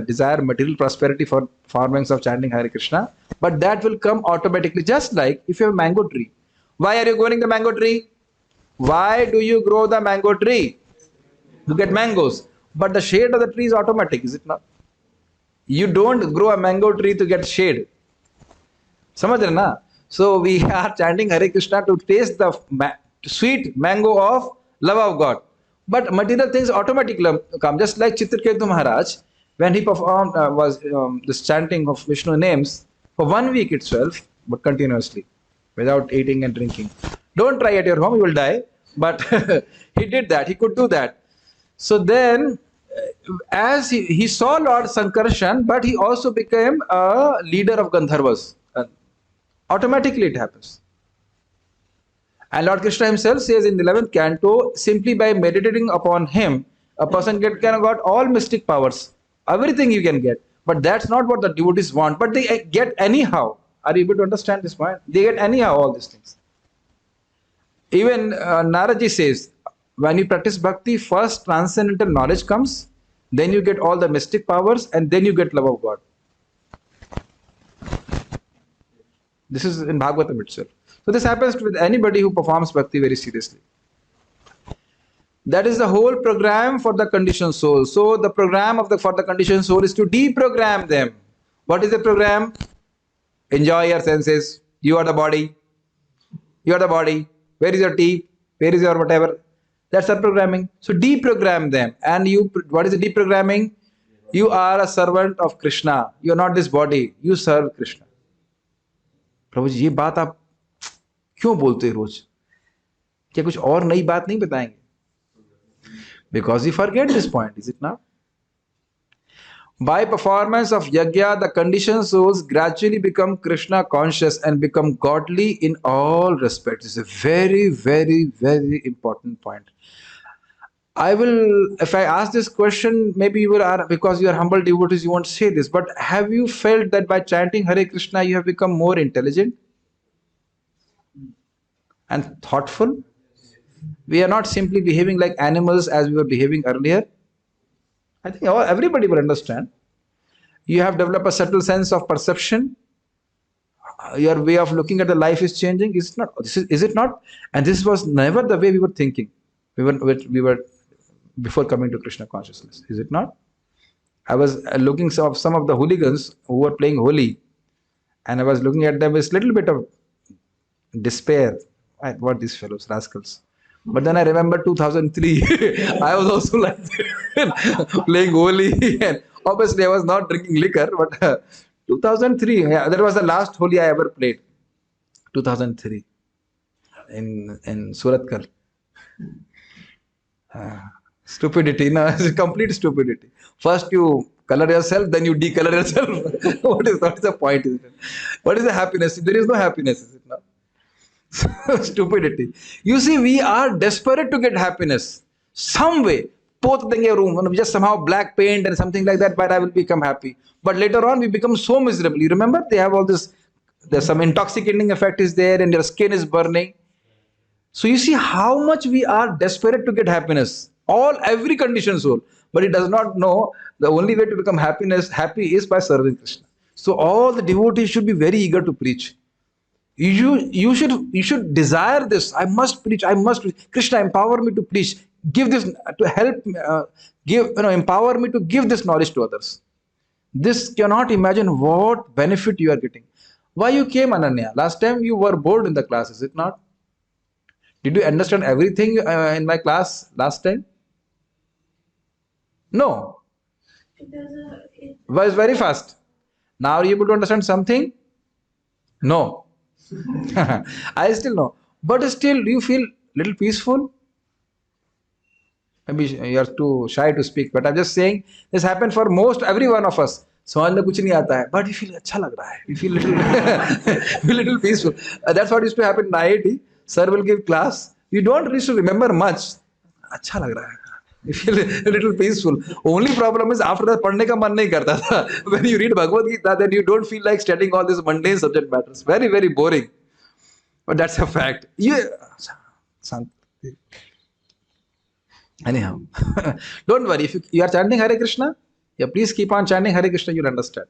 desire material prosperity for means of chanting Hare Krishna, but that will come automatically, just like if you have a mango tree. Why are you growing the mango tree? Why do you grow the mango tree? To get mangoes. But the shade of the tree is automatic, is it not? You don't grow a mango tree to get shade. Samajh rahe na? So we are chanting Hare Krishna to taste the sweet mango of love of God. But material things automatically come. Just like Chitraketu Maharaj, when he performed this chanting of Vishnu names for 1 week itself, but continuously, without eating and drinking. Don't try at your home, you will die. But he did that, he could do that. So then, as he saw Lord Sankarshan, but he also became a leader of Gandharvas. Automatically it happens. And Lord Krishna himself says in the 11th canto, simply by meditating upon him, a person can got all mystic powers. Everything you can get. But that's not what the devotees want. But they get anyhow. Are you able to understand this point? They get anyhow all these things. Even Naraji says, when you practice bhakti, first transcendental knowledge comes, then you get all the mystic powers, and then you get love of God. This is in Bhagavatam itself. So this happens with anybody who performs bhakti very seriously. That is the whole program for the conditioned soul. So the program for the conditioned soul is to deprogram them. What is the program? Enjoy your senses. You are the body. You are the body. Where is your teeth? Where is your whatever? That's the programming. So deprogram them. And what is the deprogramming? You are a servant of Krishna. You are not this body. You serve Krishna. प्रभु जी ये बात आप क्यों बोलते हैं रोज? क्या कुछ और नई बात नहीं बताएंगे? Because you forget this point, is it not? By performance of yajna, the conditioned souls gradually become Krishna conscious and become godly in all respects. It's a very, very, very important point. If I ask this question, maybe you will, because you are humble devotees, you won't say this, but have you felt that by chanting Hare Krishna, you have become more intelligent and thoughtful? We are not simply behaving like animals as we were behaving earlier. I think everybody will understand. You have developed a subtle sense of perception. Your way of looking at the life is changing. Is it not? And this was never the way we were thinking. We were before coming to Krishna consciousness. Is it not? I was looking at some of the hooligans who were playing Holi, and I was looking at them with a little bit of despair. What these fellows, rascals. But then I remember 2003. I was also like playing Holi, and obviously I was not drinking liquor. But 2003, yeah, that was the last Holi I ever played. 2003 in Suratkal. Stupidity, no, it's complete stupidity. First you color yourself, then you decolor yourself. What is the point? What is the happiness? There is no happiness, is it not? Stupidity. You see, we are desperate to get happiness. Some way, both the room, just somehow black paint and something like that, but I will become happy. But later on, we become so miserable. You remember, they have all this, there's some intoxicating effect is there and your skin is burning. So you see how much we are desperate to get happiness. Every conditioned soul. But it does not know the only way to become happy is by serving Krishna. So all the devotees should be very eager to preach. You should desire this. I must preach. I must preach. Krishna, empower me to preach. Give this to help. Empower me to give this knowledge to others. This cannot imagine what benefit you are getting. Why you came, Ananya? Last time you were bored in the class, is it not? Did you understand everything in my class last time? No. It was very fast. Now are you able to understand something? No. I still know. But still, do you feel little peaceful? Maybe you are too shy to speak, but I'm just saying this happened for every one of us. समझ में कुछ नहीं आता है, but we feel अच्छा लग रहा है. We feel little peaceful. That's what used to happen in IIT. Sir will give class. You don't used to remember much. अच्छा लग रहा है. You feel a little peaceful. Only problem is after that पढ़ने का मन नहीं करता था. When you read Bhagavad Gita, then you don't feel like studying all these mundane subject matters. Very, very boring. But that's a fact. Anyhow, don't worry. If you are chanting Hare Krishna, please keep on chanting Hare Krishna. You'll understand.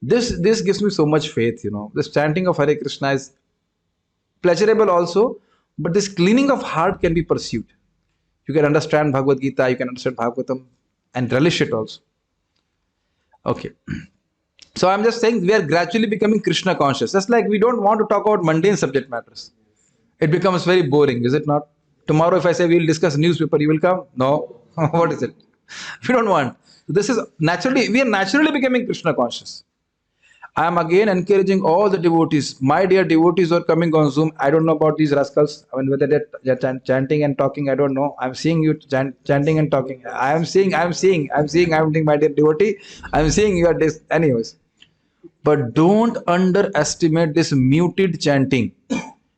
This gives me so much faith. This chanting of Hare Krishna is pleasurable also. But this cleaning of heart can be pursued. You can understand Bhagavad Gita, you can understand Bhagavatam and relish it also. Okay. So I'm just saying we are gradually becoming Krishna conscious. Just like we don't want to talk about mundane subject matters. It becomes very boring, is it not? Tomorrow if I say we'll discuss newspaper, you will come? No. What is it? We don't want. We are naturally becoming Krishna conscious. I am again encouraging all the devotees. My dear devotees who are coming on Zoom, I don't know about these rascals. I mean, whether they're chanting and talking, I don't know. I'm seeing you chanting and talking. I'm seeing, my dear devotee. I'm seeing you are this. Anyways. But don't underestimate this muted chanting,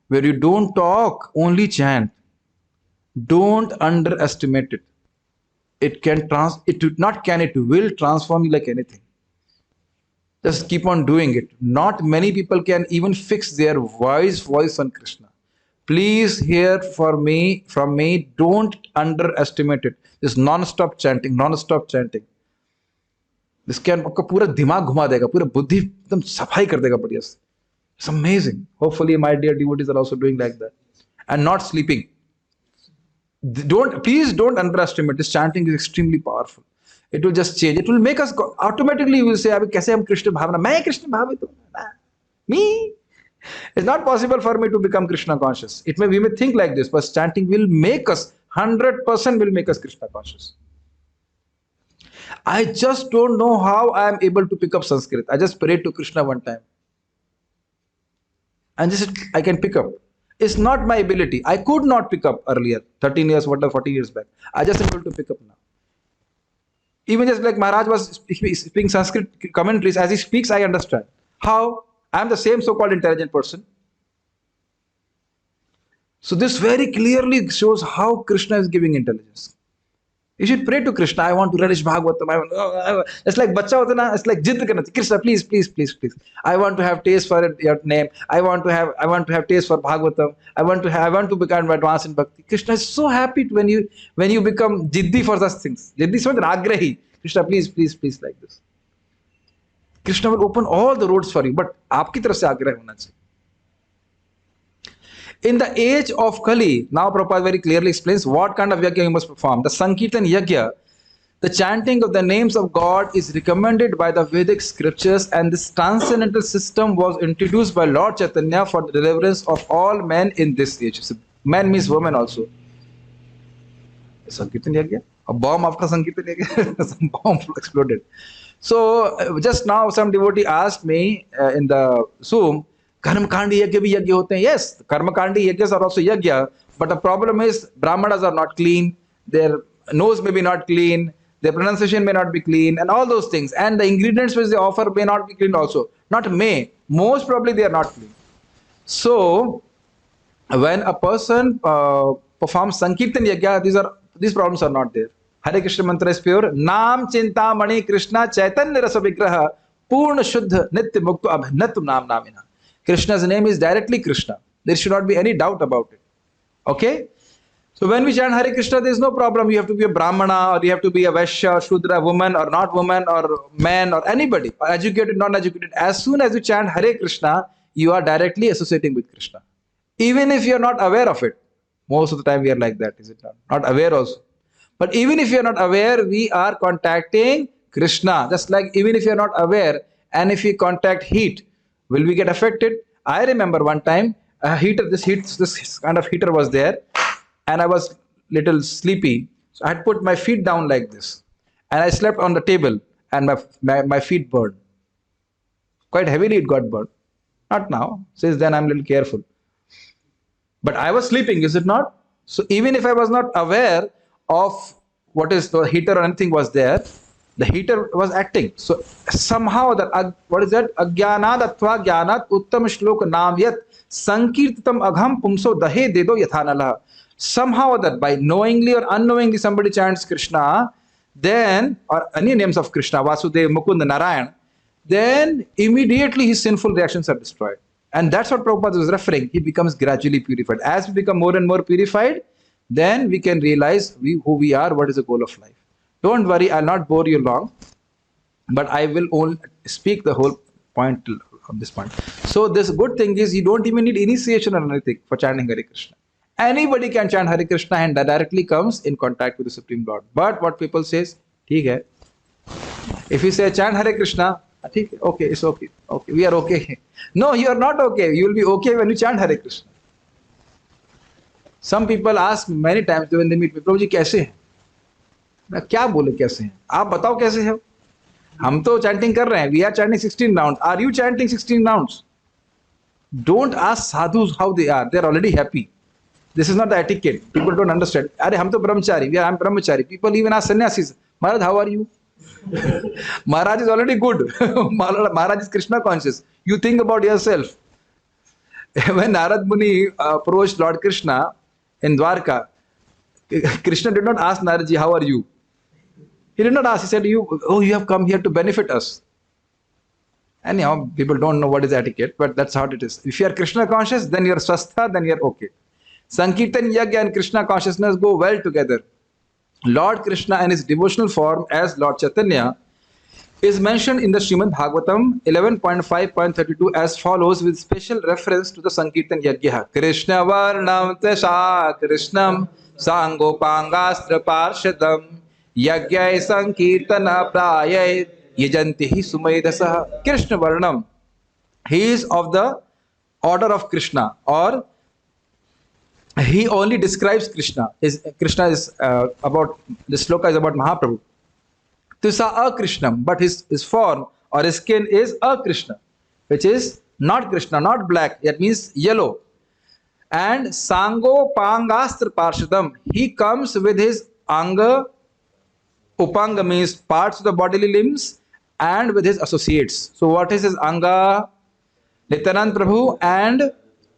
where you don't talk, only chant. Don't underestimate it. It will transform you like anything. Just keep on doing it. Not many people can even fix their voice on Krishna. Please hear from me, don't underestimate it. This non-stop chanting. जिसके आपका पूरा दिमाग घुमा देगा, पूरा बुद्धि एकदम सफाई कर देगा बढ़िया से. It's amazing. Hopefully my dear devotees are also doing like that and not sleeping. Please don't underestimate. This chanting is extremely powerful. It will just change. It will make us automatically. We will say, "Abhi kaise hum Krishna bhavana? Main Krishna bhavitu. Me." It's not possible for me to become Krishna conscious. We may think like this, but chanting will make us 100% will make us Krishna conscious. I just don't know how I am able to pick up Sanskrit. I just prayed to Krishna one time, and just I can pick up. It's not my ability. I could not pick up earlier, 13 years, 40 years back. I just able to pick up now. Even just like Maharaj was speaking Sanskrit commentaries, as he speaks, I understand. How? I am the same so-called intelligent person. So this very clearly shows how Krishna is giving intelligence. You should pray to Krishna. I want to relish Bhagavatam. It's like bacha hota na. It's like jidd karna. Krishna, please, please, please, please. I want to have taste for your name. I want to have taste for Bhagavatam. I want to become advanced in bhakti. Krishna is so happy when you become jiddi for such things. Jiddi is agrahi. Krishna, please, please, please, like this. Krishna will open all the roads for you, but aapki taraf se agrahi hona chahiye. In the age of Kali, now Prabhupada very clearly explains what kind of yajna you must perform. The Sankirtan Yajna, the chanting of the names of God, is recommended by the Vedic scriptures, and this transcendental system was introduced by Lord Chaitanya for the deliverance of all men in this age. So, man means woman also. Sankirtan Yajna? A bomb after Sankirtan Yajna? Some bomb exploded. So, just now some devotee asked me in the Zoom, Karmakandi yajna bhi yajna hote hain. Yes, Karmakandi yajnas are also yajna, but the problem is Brahmanas are not clean, their nose may be not clean, their pronunciation may not be clean, and all those things. And the ingredients which they offer may not be clean also. Not may, most probably they are not clean. So, when a person performs Sankirtan yajna, these problems are not there. Hare Krishna mantra is pure. Naam Chinta Mani Krishna Chaitanya Rasa Vigraha Purna Shuddha Nitya Mukta Abhinatum Nam Namina. Krishna's name is directly Krishna. There should not be any doubt about it. Okay? So when we chant Hare Krishna, there is no problem. You have to be a Brahmana, or you have to be a Vaishya, Shudra, woman, or not woman, or man, or anybody, or educated, non-educated. As soon as you chant Hare Krishna, you are directly associating with Krishna. Even if you are not aware of it. Most of the time we are like that, is it not? Not aware also. But even if you are not aware, we are contacting Krishna. Just like even if you are not aware, and if we contact heat, will we get affected? I remember one time a heater, this kind of heater was there, and I was little sleepy. So I had put my feet down like this, and I slept on the table, and my feet burned. Quite heavily it got burned. Not now. Since then I'm a little careful. But I was sleeping, is it not? So even if I was not aware of what is the heater or anything was there, the heater was acting. So somehow that, what is that? Agyanad atva gyanat uttam shlok nam yat sankirtatam agham pumso dahe dedo yathanala. Somehow that by knowingly or unknowingly somebody chants Krishna, then, or any names of Krishna, Vasudev, Mukund, Narayan, then immediately his sinful reactions are destroyed. And that's what Prabhupada was referring. He becomes gradually purified. As we become more and more purified, then we can realize who we are, what is the goal of life. Don't worry, I'll not bore you long, but I will only speak the whole point of this point. So this good thing is you don't even need initiation or anything for chanting Hare Krishna. Anybody can chant Hare Krishna and directly comes in contact with the Supreme Lord. But what people says, theek hai. If you say chant Hare Krishna, okay, it's okay. Okay, we are okay. No, you are not okay. You will be okay when you chant Hare Krishna. Some people ask me many times when they meet me, Prabhuji कैसे हैं? मैं क्या बोले कैसे हैं? आप बताओ कैसे हो? हम तो chanting कर रहे हैं. We are chanting 16 rounds. Are you chanting 16 rounds? Don't ask sadhus how they are. They are already happy. This is not the etiquette. People don't understand. अरे हम तो ब्रह्मचारी. I'm brahmachari. People even ask sannyasis, Maharaj, how are you? Maharaj is already good. Maharaj is Krishna conscious. You think about yourself. When Narad Muni approached Lord Krishna in Dwarka, Krishna did not ask Naradji, how are you? He did not ask. He said, you have come here to benefit us. Anyhow, people don't know what is etiquette, but that's how it is. If you are Krishna conscious, then you are swastha, then you are okay. Sankirtan Yajna and Krishna consciousness go well together. Lord Krishna in his devotional form as Lord Chaitanya is mentioned in the Srimad Bhagavatam 11.5.32 as follows, with special reference to the Sankirtan Yajna. Krishna Varnam Tesha Krishnam Sangopangastra Parshadam Yajnai Sankirtana Prayay Yajanti Sumaidasah. Krishna Varnam, he is of the order of Krishna, or he only describes Krishna. Krishna is about, the sloka is about Mahaprabhu. Tisa Akrishnam, but his form or his skin is Akrishna, which is not Krishna, not black, that means yellow. And Sango Pangastra Parshadam, he comes with his Anga, Upanga means parts of the bodily limbs, and with his associates. So what is his Anga? Nityanand Prabhu and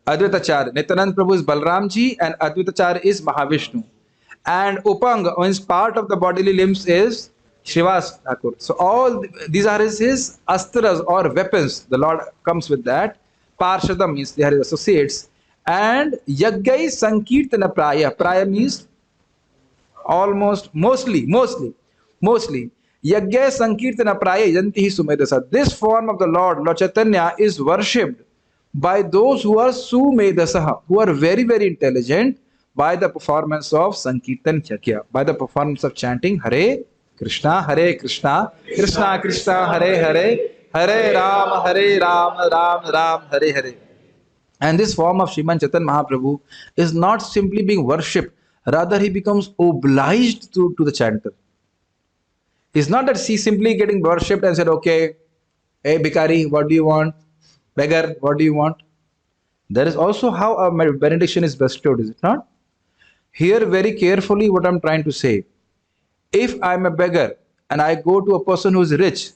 Advaitacharya. Nityanand Prabhu is Balramji and Advaitacharya is Mahavishnu. And Upanga means part of the bodily limbs is Shrivas Thakur. So all these are his astras or weapons. The Lord comes with that. Parshadam means they are his associates. And Yaggai Sankirtana Praya. Praya means almost, mostly. Yaggai Sankirtana Praya Yantihi Sumedasa. This form of the Lord Chaitanya, is worshipped by those who are Sumedasaha, who are very, very intelligent, by the performance of Sankirtan Yagya, by the performance of chanting Hare Krishna, Krishna Krishna, Hare Ram, Ram Ram, Hare Hare. And this form of Sriman Chaitanya Mahaprabhu is not simply being worshipped, rather he becomes obliged to the chanter. It's not that he simply getting worshipped and said, okay, hey Bhikari, what do you want? Beggar, what do you want? There is also how a benediction is bestowed, is it not? Hear very carefully what I'm trying to say. If I'm a beggar and I go to a person who is rich,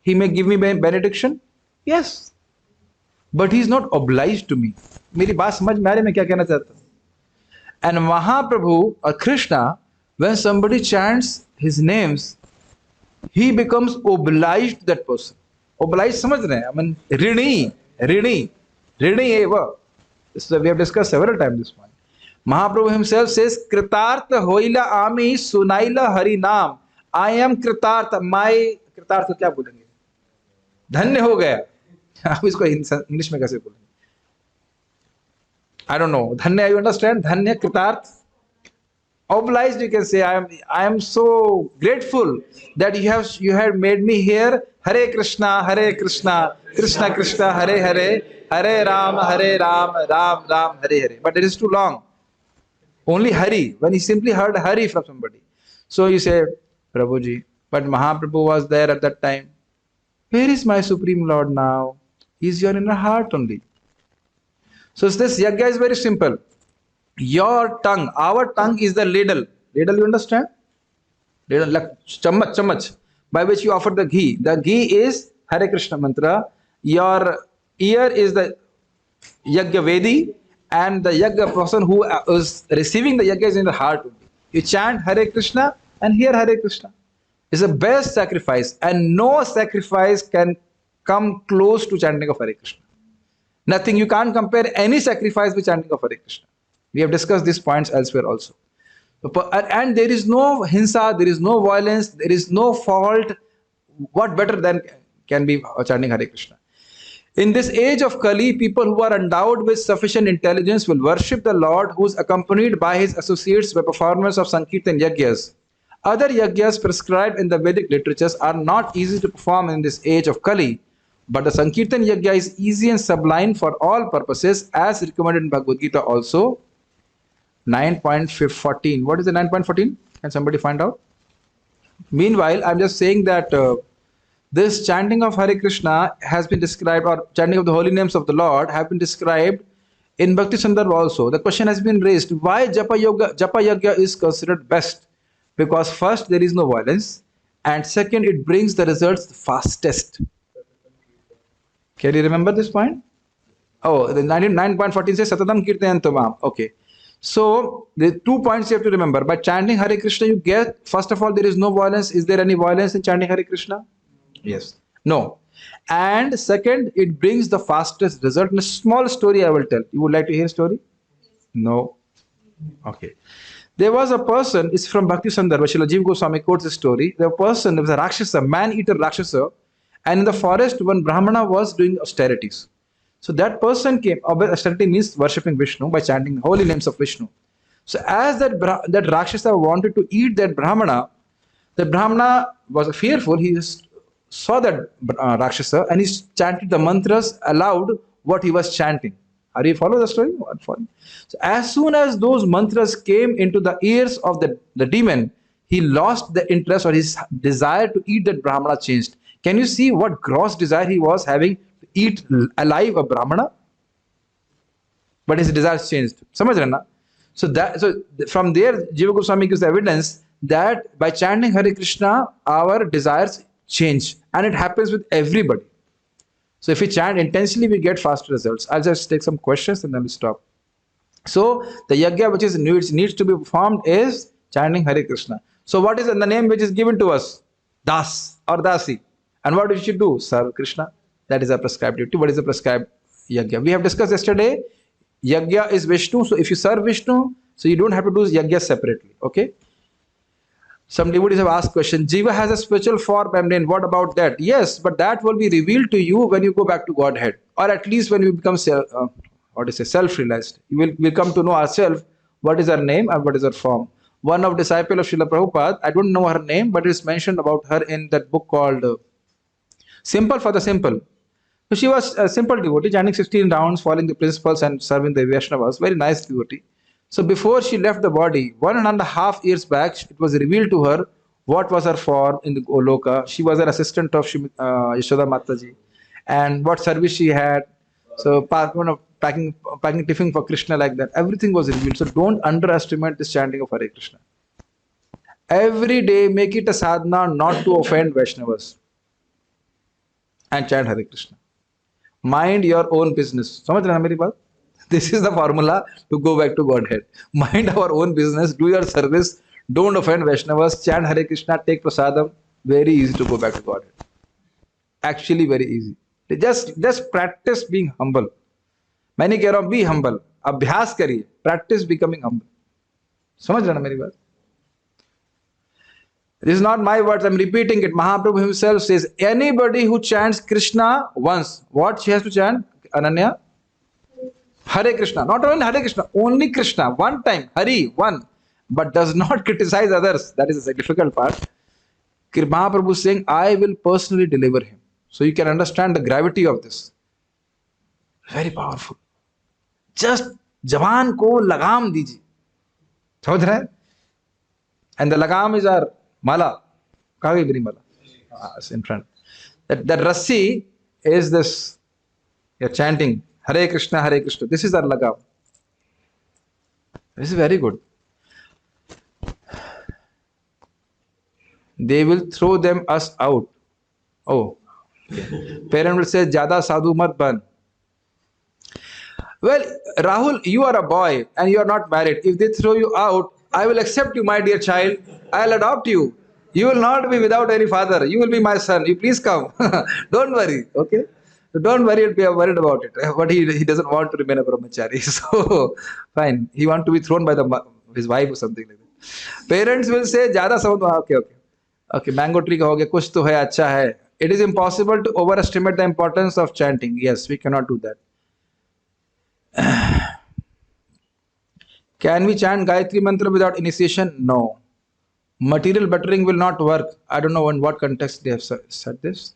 he may give me benediction? Yes. But he is not obliged to me. मेरी बात समझ में आ रही मैं क्या कहना चाहता हूँ? And Mahaprabhu or Krishna, when somebody chants his names, he becomes obliged to that person. Obliged समझ रहे हैं? I mean, ऋणी eva. We have discussed several times this point. Mahaprabhu himself says, Kritartha hoila ami sunaila hari naam. I am Kritartha. My Kritartha क्या बोलेंगे? धन्य हो गया. आप इसको इंग्लिश में कैसे बोलेंगे? I don't know. Dhanya, you understand? Dhanya, Kritarth. Obliged, you can say. I am so grateful that you have made me here. Hare Krishna, Krishna Krishna, Hare Hare, Hare Ram, Ram Ram, Hare Hare. But it is too long. Only Hari. When he simply heard Hari from somebody. So you say, Prabhuji, but Mahaprabhu was there at that time. Where is my Supreme Lord now? He is your inner heart only. So this yagya is very simple. Your tongue, our tongue is the ladle. Ladle, you understand? Ladle, like chamach, by which you offer the ghee. The ghee is Hare Krishna mantra. Your ear is the yagya vedi, and the yagya person who is receiving the yagya is in the heart only. You chant Hare Krishna and hear Hare Krishna. It's the best sacrifice, and no sacrifice can come close to chanting of Hare Krishna. Nothing, you can't compare any sacrifice with chanting of Hare Krishna. We have discussed these points elsewhere also. And there is no hinsa, there is no violence, there is no fault. What better than can be chanting Hare Krishna? In this age of Kali, people who are endowed with sufficient intelligence will worship the Lord, who is accompanied by his associates by performance of Sankirtan Yagyas. Other Yagyas prescribed in the Vedic literatures are not easy to perform in this age of Kali. But the Sankirtan Yagya is easy and sublime for all purposes, as recommended in Bhagavad Gita also. 9.14. What is the 9.14? Can somebody find out? Meanwhile, I'm just saying that this chanting of Hare Krishna has been described, or chanting of the holy names of the Lord have been described in Bhakti Sandarbha also. The question has been raised, why Japa Yagya is considered best? Because first, there is no violence, and second, it brings the results fastest. Can you remember this point? Oh, the 9.14 says Satatam Kirtayantamam. Okay. So the 2 points you have to remember. By chanting Hare Krishna, you get, first of all, there is no violence. Is there any violence in chanting Hare Krishna? Yes. No. And second, it brings the fastest result. In a small story I will tell. You would like to hear a story? No. Okay. There was a person, it's from Bhakti Sandarbha, Srila Jiva Goswami quotes this story. There was a Rakshasa, man-eater Rakshasa, and in the forest, one Brahmana was doing austerities. So that person came, austerity means worshipping Vishnu by chanting the holy names of Vishnu. So as that Rakshasa wanted to eat that Brahmana, the Brahmana was fearful. He just saw that Rakshasa and he chanted the mantras aloud what he was chanting. Are you follow the story? So as soon as those mantras came into the ears of the demon, he lost the interest, or his desire to eat that Brahmana changed. Can you see what gross desire he was having to eat alive a Brahmana? But his desires changed. Samajh rahe na? So from there, Jiva Goswami gives the evidence that by chanting Hare Krishna, our desires change, and it happens with everybody. So if we chant intensely, we get faster results. I'll just take some questions and then we'll stop. So the yajna which needs to be performed is chanting Hare Krishna. So what is the name which is given to us? Das or Dasi. And what we should do? Serve Krishna. That is a prescribed duty. What is the prescribed yajna? We have discussed yesterday. Yajna is Vishnu. So if you serve Vishnu, so you don't have to do yajna separately. Okay. Some devotees have asked question. Jiva has a spiritual form, and what about that? Yes, but that will be revealed to you when you go back to Godhead, or at least when you become self-realized. You will come to know ourselves. What is our name and what is our form? One of disciple of Srila Prabhupada, I don't know her name, but it's mentioned about her in that book called Simple for the Simple. So she was a simple devotee, chanting 16 rounds, following the principles and serving the Vaishnavas. Very nice devotee. So before she left the body, 1.5 years back, it was revealed to her what was her form in the Goloka. She was an assistant of Yashoda Mataji, and what service she had. So packing tiffin for Krishna, like that. Everything was revealed. So don't underestimate this chanting of Hare Krishna. Every day, make it a sadhana not to offend Vaishnavas, and chant Hare Krishna. Mind your own business. Samajh rahe na meri baat? This is the formula to go back to Godhead. Mind our own business, do your service, don't offend Vaishnavas, chant Hare Krishna, take prasadam. Very easy to go back to Godhead. Actually very easy. Just practice being humble. मैं नहीं कह रहा हूं be humble. अभ्यास करिए. Practice becoming humble. समझ रहे ना मेरी बात? This is not my words, I'm repeating it. Mahaprabhu himself says, anybody who chants Krishna once, what she has to chant? Ananya? Hare Krishna. Not only Hare Krishna, only Krishna. One time. Hari, one. But does not criticize others. That is the difficult part. Mahaprabhu is saying, I will personally deliver him. So you can understand the gravity of this. Very powerful. Just जवान को लगाम दीजिए. समझ रहे हैं? And the lagam is our mala. कहाँ गई मेरी mala? It's in front. That rassi is this. You're chanting Hare Krishna, Hare Krishna. This is our lagam. This is very good. They will throw us out. Oh. Parent will say, Jada sadhu mat ban. Well, Rahul, you are a boy and you are not married. If they throw you out, I will accept you, my dear child. I'll adopt you. You will not be without any father. You will be my son. You please come. Don't worry. Okay? So don't worry and be worried about it. But he doesn't want to remain a brahmachari. So, fine. He wants to be thrown by his wife or something like that. Parents will say, Jada samajh. Okay. Okay, mango tree ka ho gaya, kuch to hai, acha hai. It is impossible to overestimate the importance of chanting. Yes, we cannot do that. Can we chant Gayatri Mantra without initiation? No. Material bettering will not work. I don't know in what context they have said this.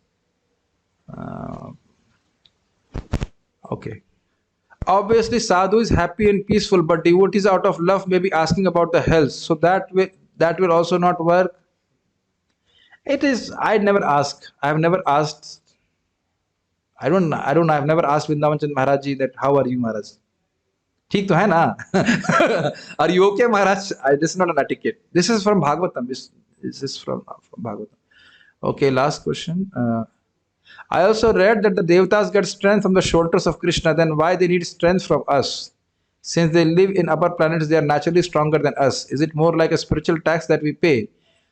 Okay. Obviously, sadhu is happy and peaceful, but devotees out of love may be asking about the health. So that will also not work. It is. I've never asked. I've never asked. I don't know. I've never asked Vrindavan Chand Maharaj ji that how are you, Maharaj? ठीक तो है ना? Are you okay, Maharaj? This is not an etiquette. This is from Bhagavatam. This is from Bhagavatam. Okay, last question. I also read that the Devatas get strength from the shoulders of Krishna. Then why they need strength from us? Since they live in upper planets, they are naturally stronger than us. Is it more like a spiritual tax that we pay?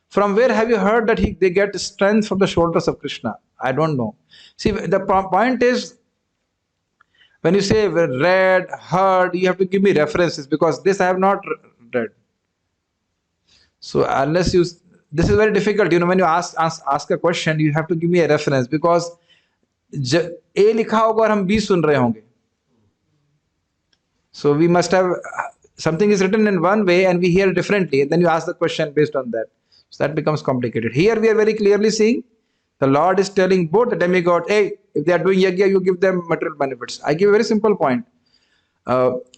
From where have you heard that they get strength from the shoulders of Krishna? I don't know. See, the point is, when you say read, heard, you have to give me references because this I have not read. So unless you, this is very difficult. You know, when you ask a question, you have to give me a reference because A लिखा होगा और हम B सुन रहे होंगे. So we must have something is written in one way and we hear differently, and then you ask the question based on that. So that becomes complicated. Here we are very clearly seeing the Lord is telling both the demigod, hey, if they are doing yajna, you give them material benefits. I give a very simple point.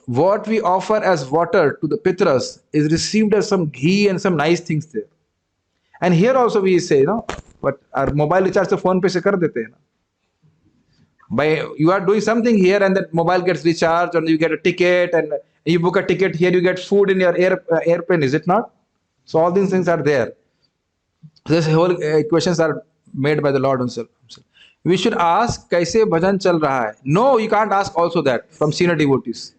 What we offer as water to the pitras is received as some ghee and some nice things there. And here also we say, no, but our mobile recharge to phone pe se kar dete hai na. By you are doing something here and that mobile gets recharged and you get a ticket and you book a ticket here, you get food in your airplane, is it not? So all these things are there. This whole questions are made by the Lord himself. We should ask kaise bhajan chal raha hai. No, you can't ask also that from senior devotees.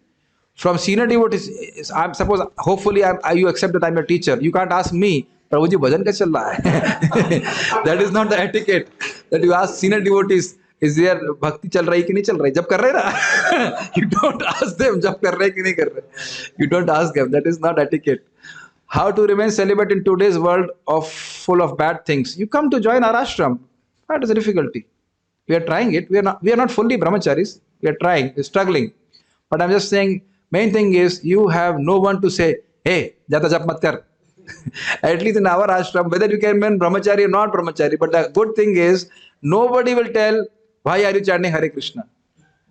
From senior devotees, I'm suppose hopefully you accept that I'm your teacher. You can't ask me, Prabhuji bhajan kaise chal raha hai. That is not the etiquette that you ask senior devotees. Is there bhakti chal rahi ki nahi chal rahi? Jab kar rahe na, you don't ask them jab kar rahe ki nahi kar rahe. You don't ask them. That is not etiquette. How to remain celibate in today's world of full of bad things? You come to join our ashram. That is a difficulty. We are trying it. We are not fully brahmacharis. We are trying. We're struggling. But I'm just saying, main thing is you have no one to say, hey, jata jap mat kar. At least in our ashram, whether you can remain brahmachari or not brahmachari, but the good thing is nobody will tell, why are you chanting Hare Krishna?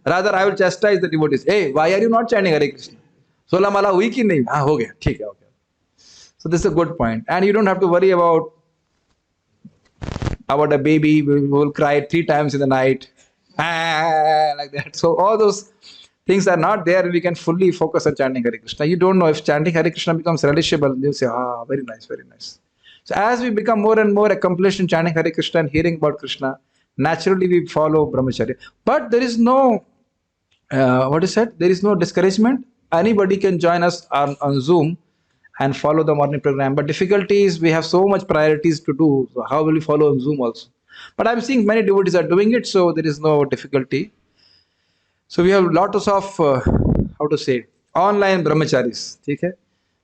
Rather, I will chastise the devotees. Hey, why are you not chanting Hare Krishna? Sola mala hui ki nahi? Haan, ho gaya. Theek hai, okay. So this is a good point. And you don't have to worry about a baby who will cry 3 times in the night. Like that. So all those things are not there. We can fully focus on chanting Hare Krishna. You don't know if chanting Hare Krishna becomes relishable. You'll say, very nice, very nice. So as we become more and more accomplished in chanting Hare Krishna and hearing about Krishna, naturally we follow brahmacharya. But there is no, what is said? There is no discouragement. Anybody can join us on Zoom and follow the morning program. But difficulty is we have so much priorities to do. So how will we follow on Zoom also? But I'm seeing many devotees are doing it, so there is no difficulty. So we have lots of, how to say, online brahmacharis. Okay?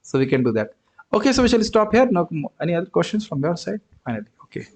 So we can do that. Okay, so we shall stop here. Now, any other questions from your side? Finally, okay.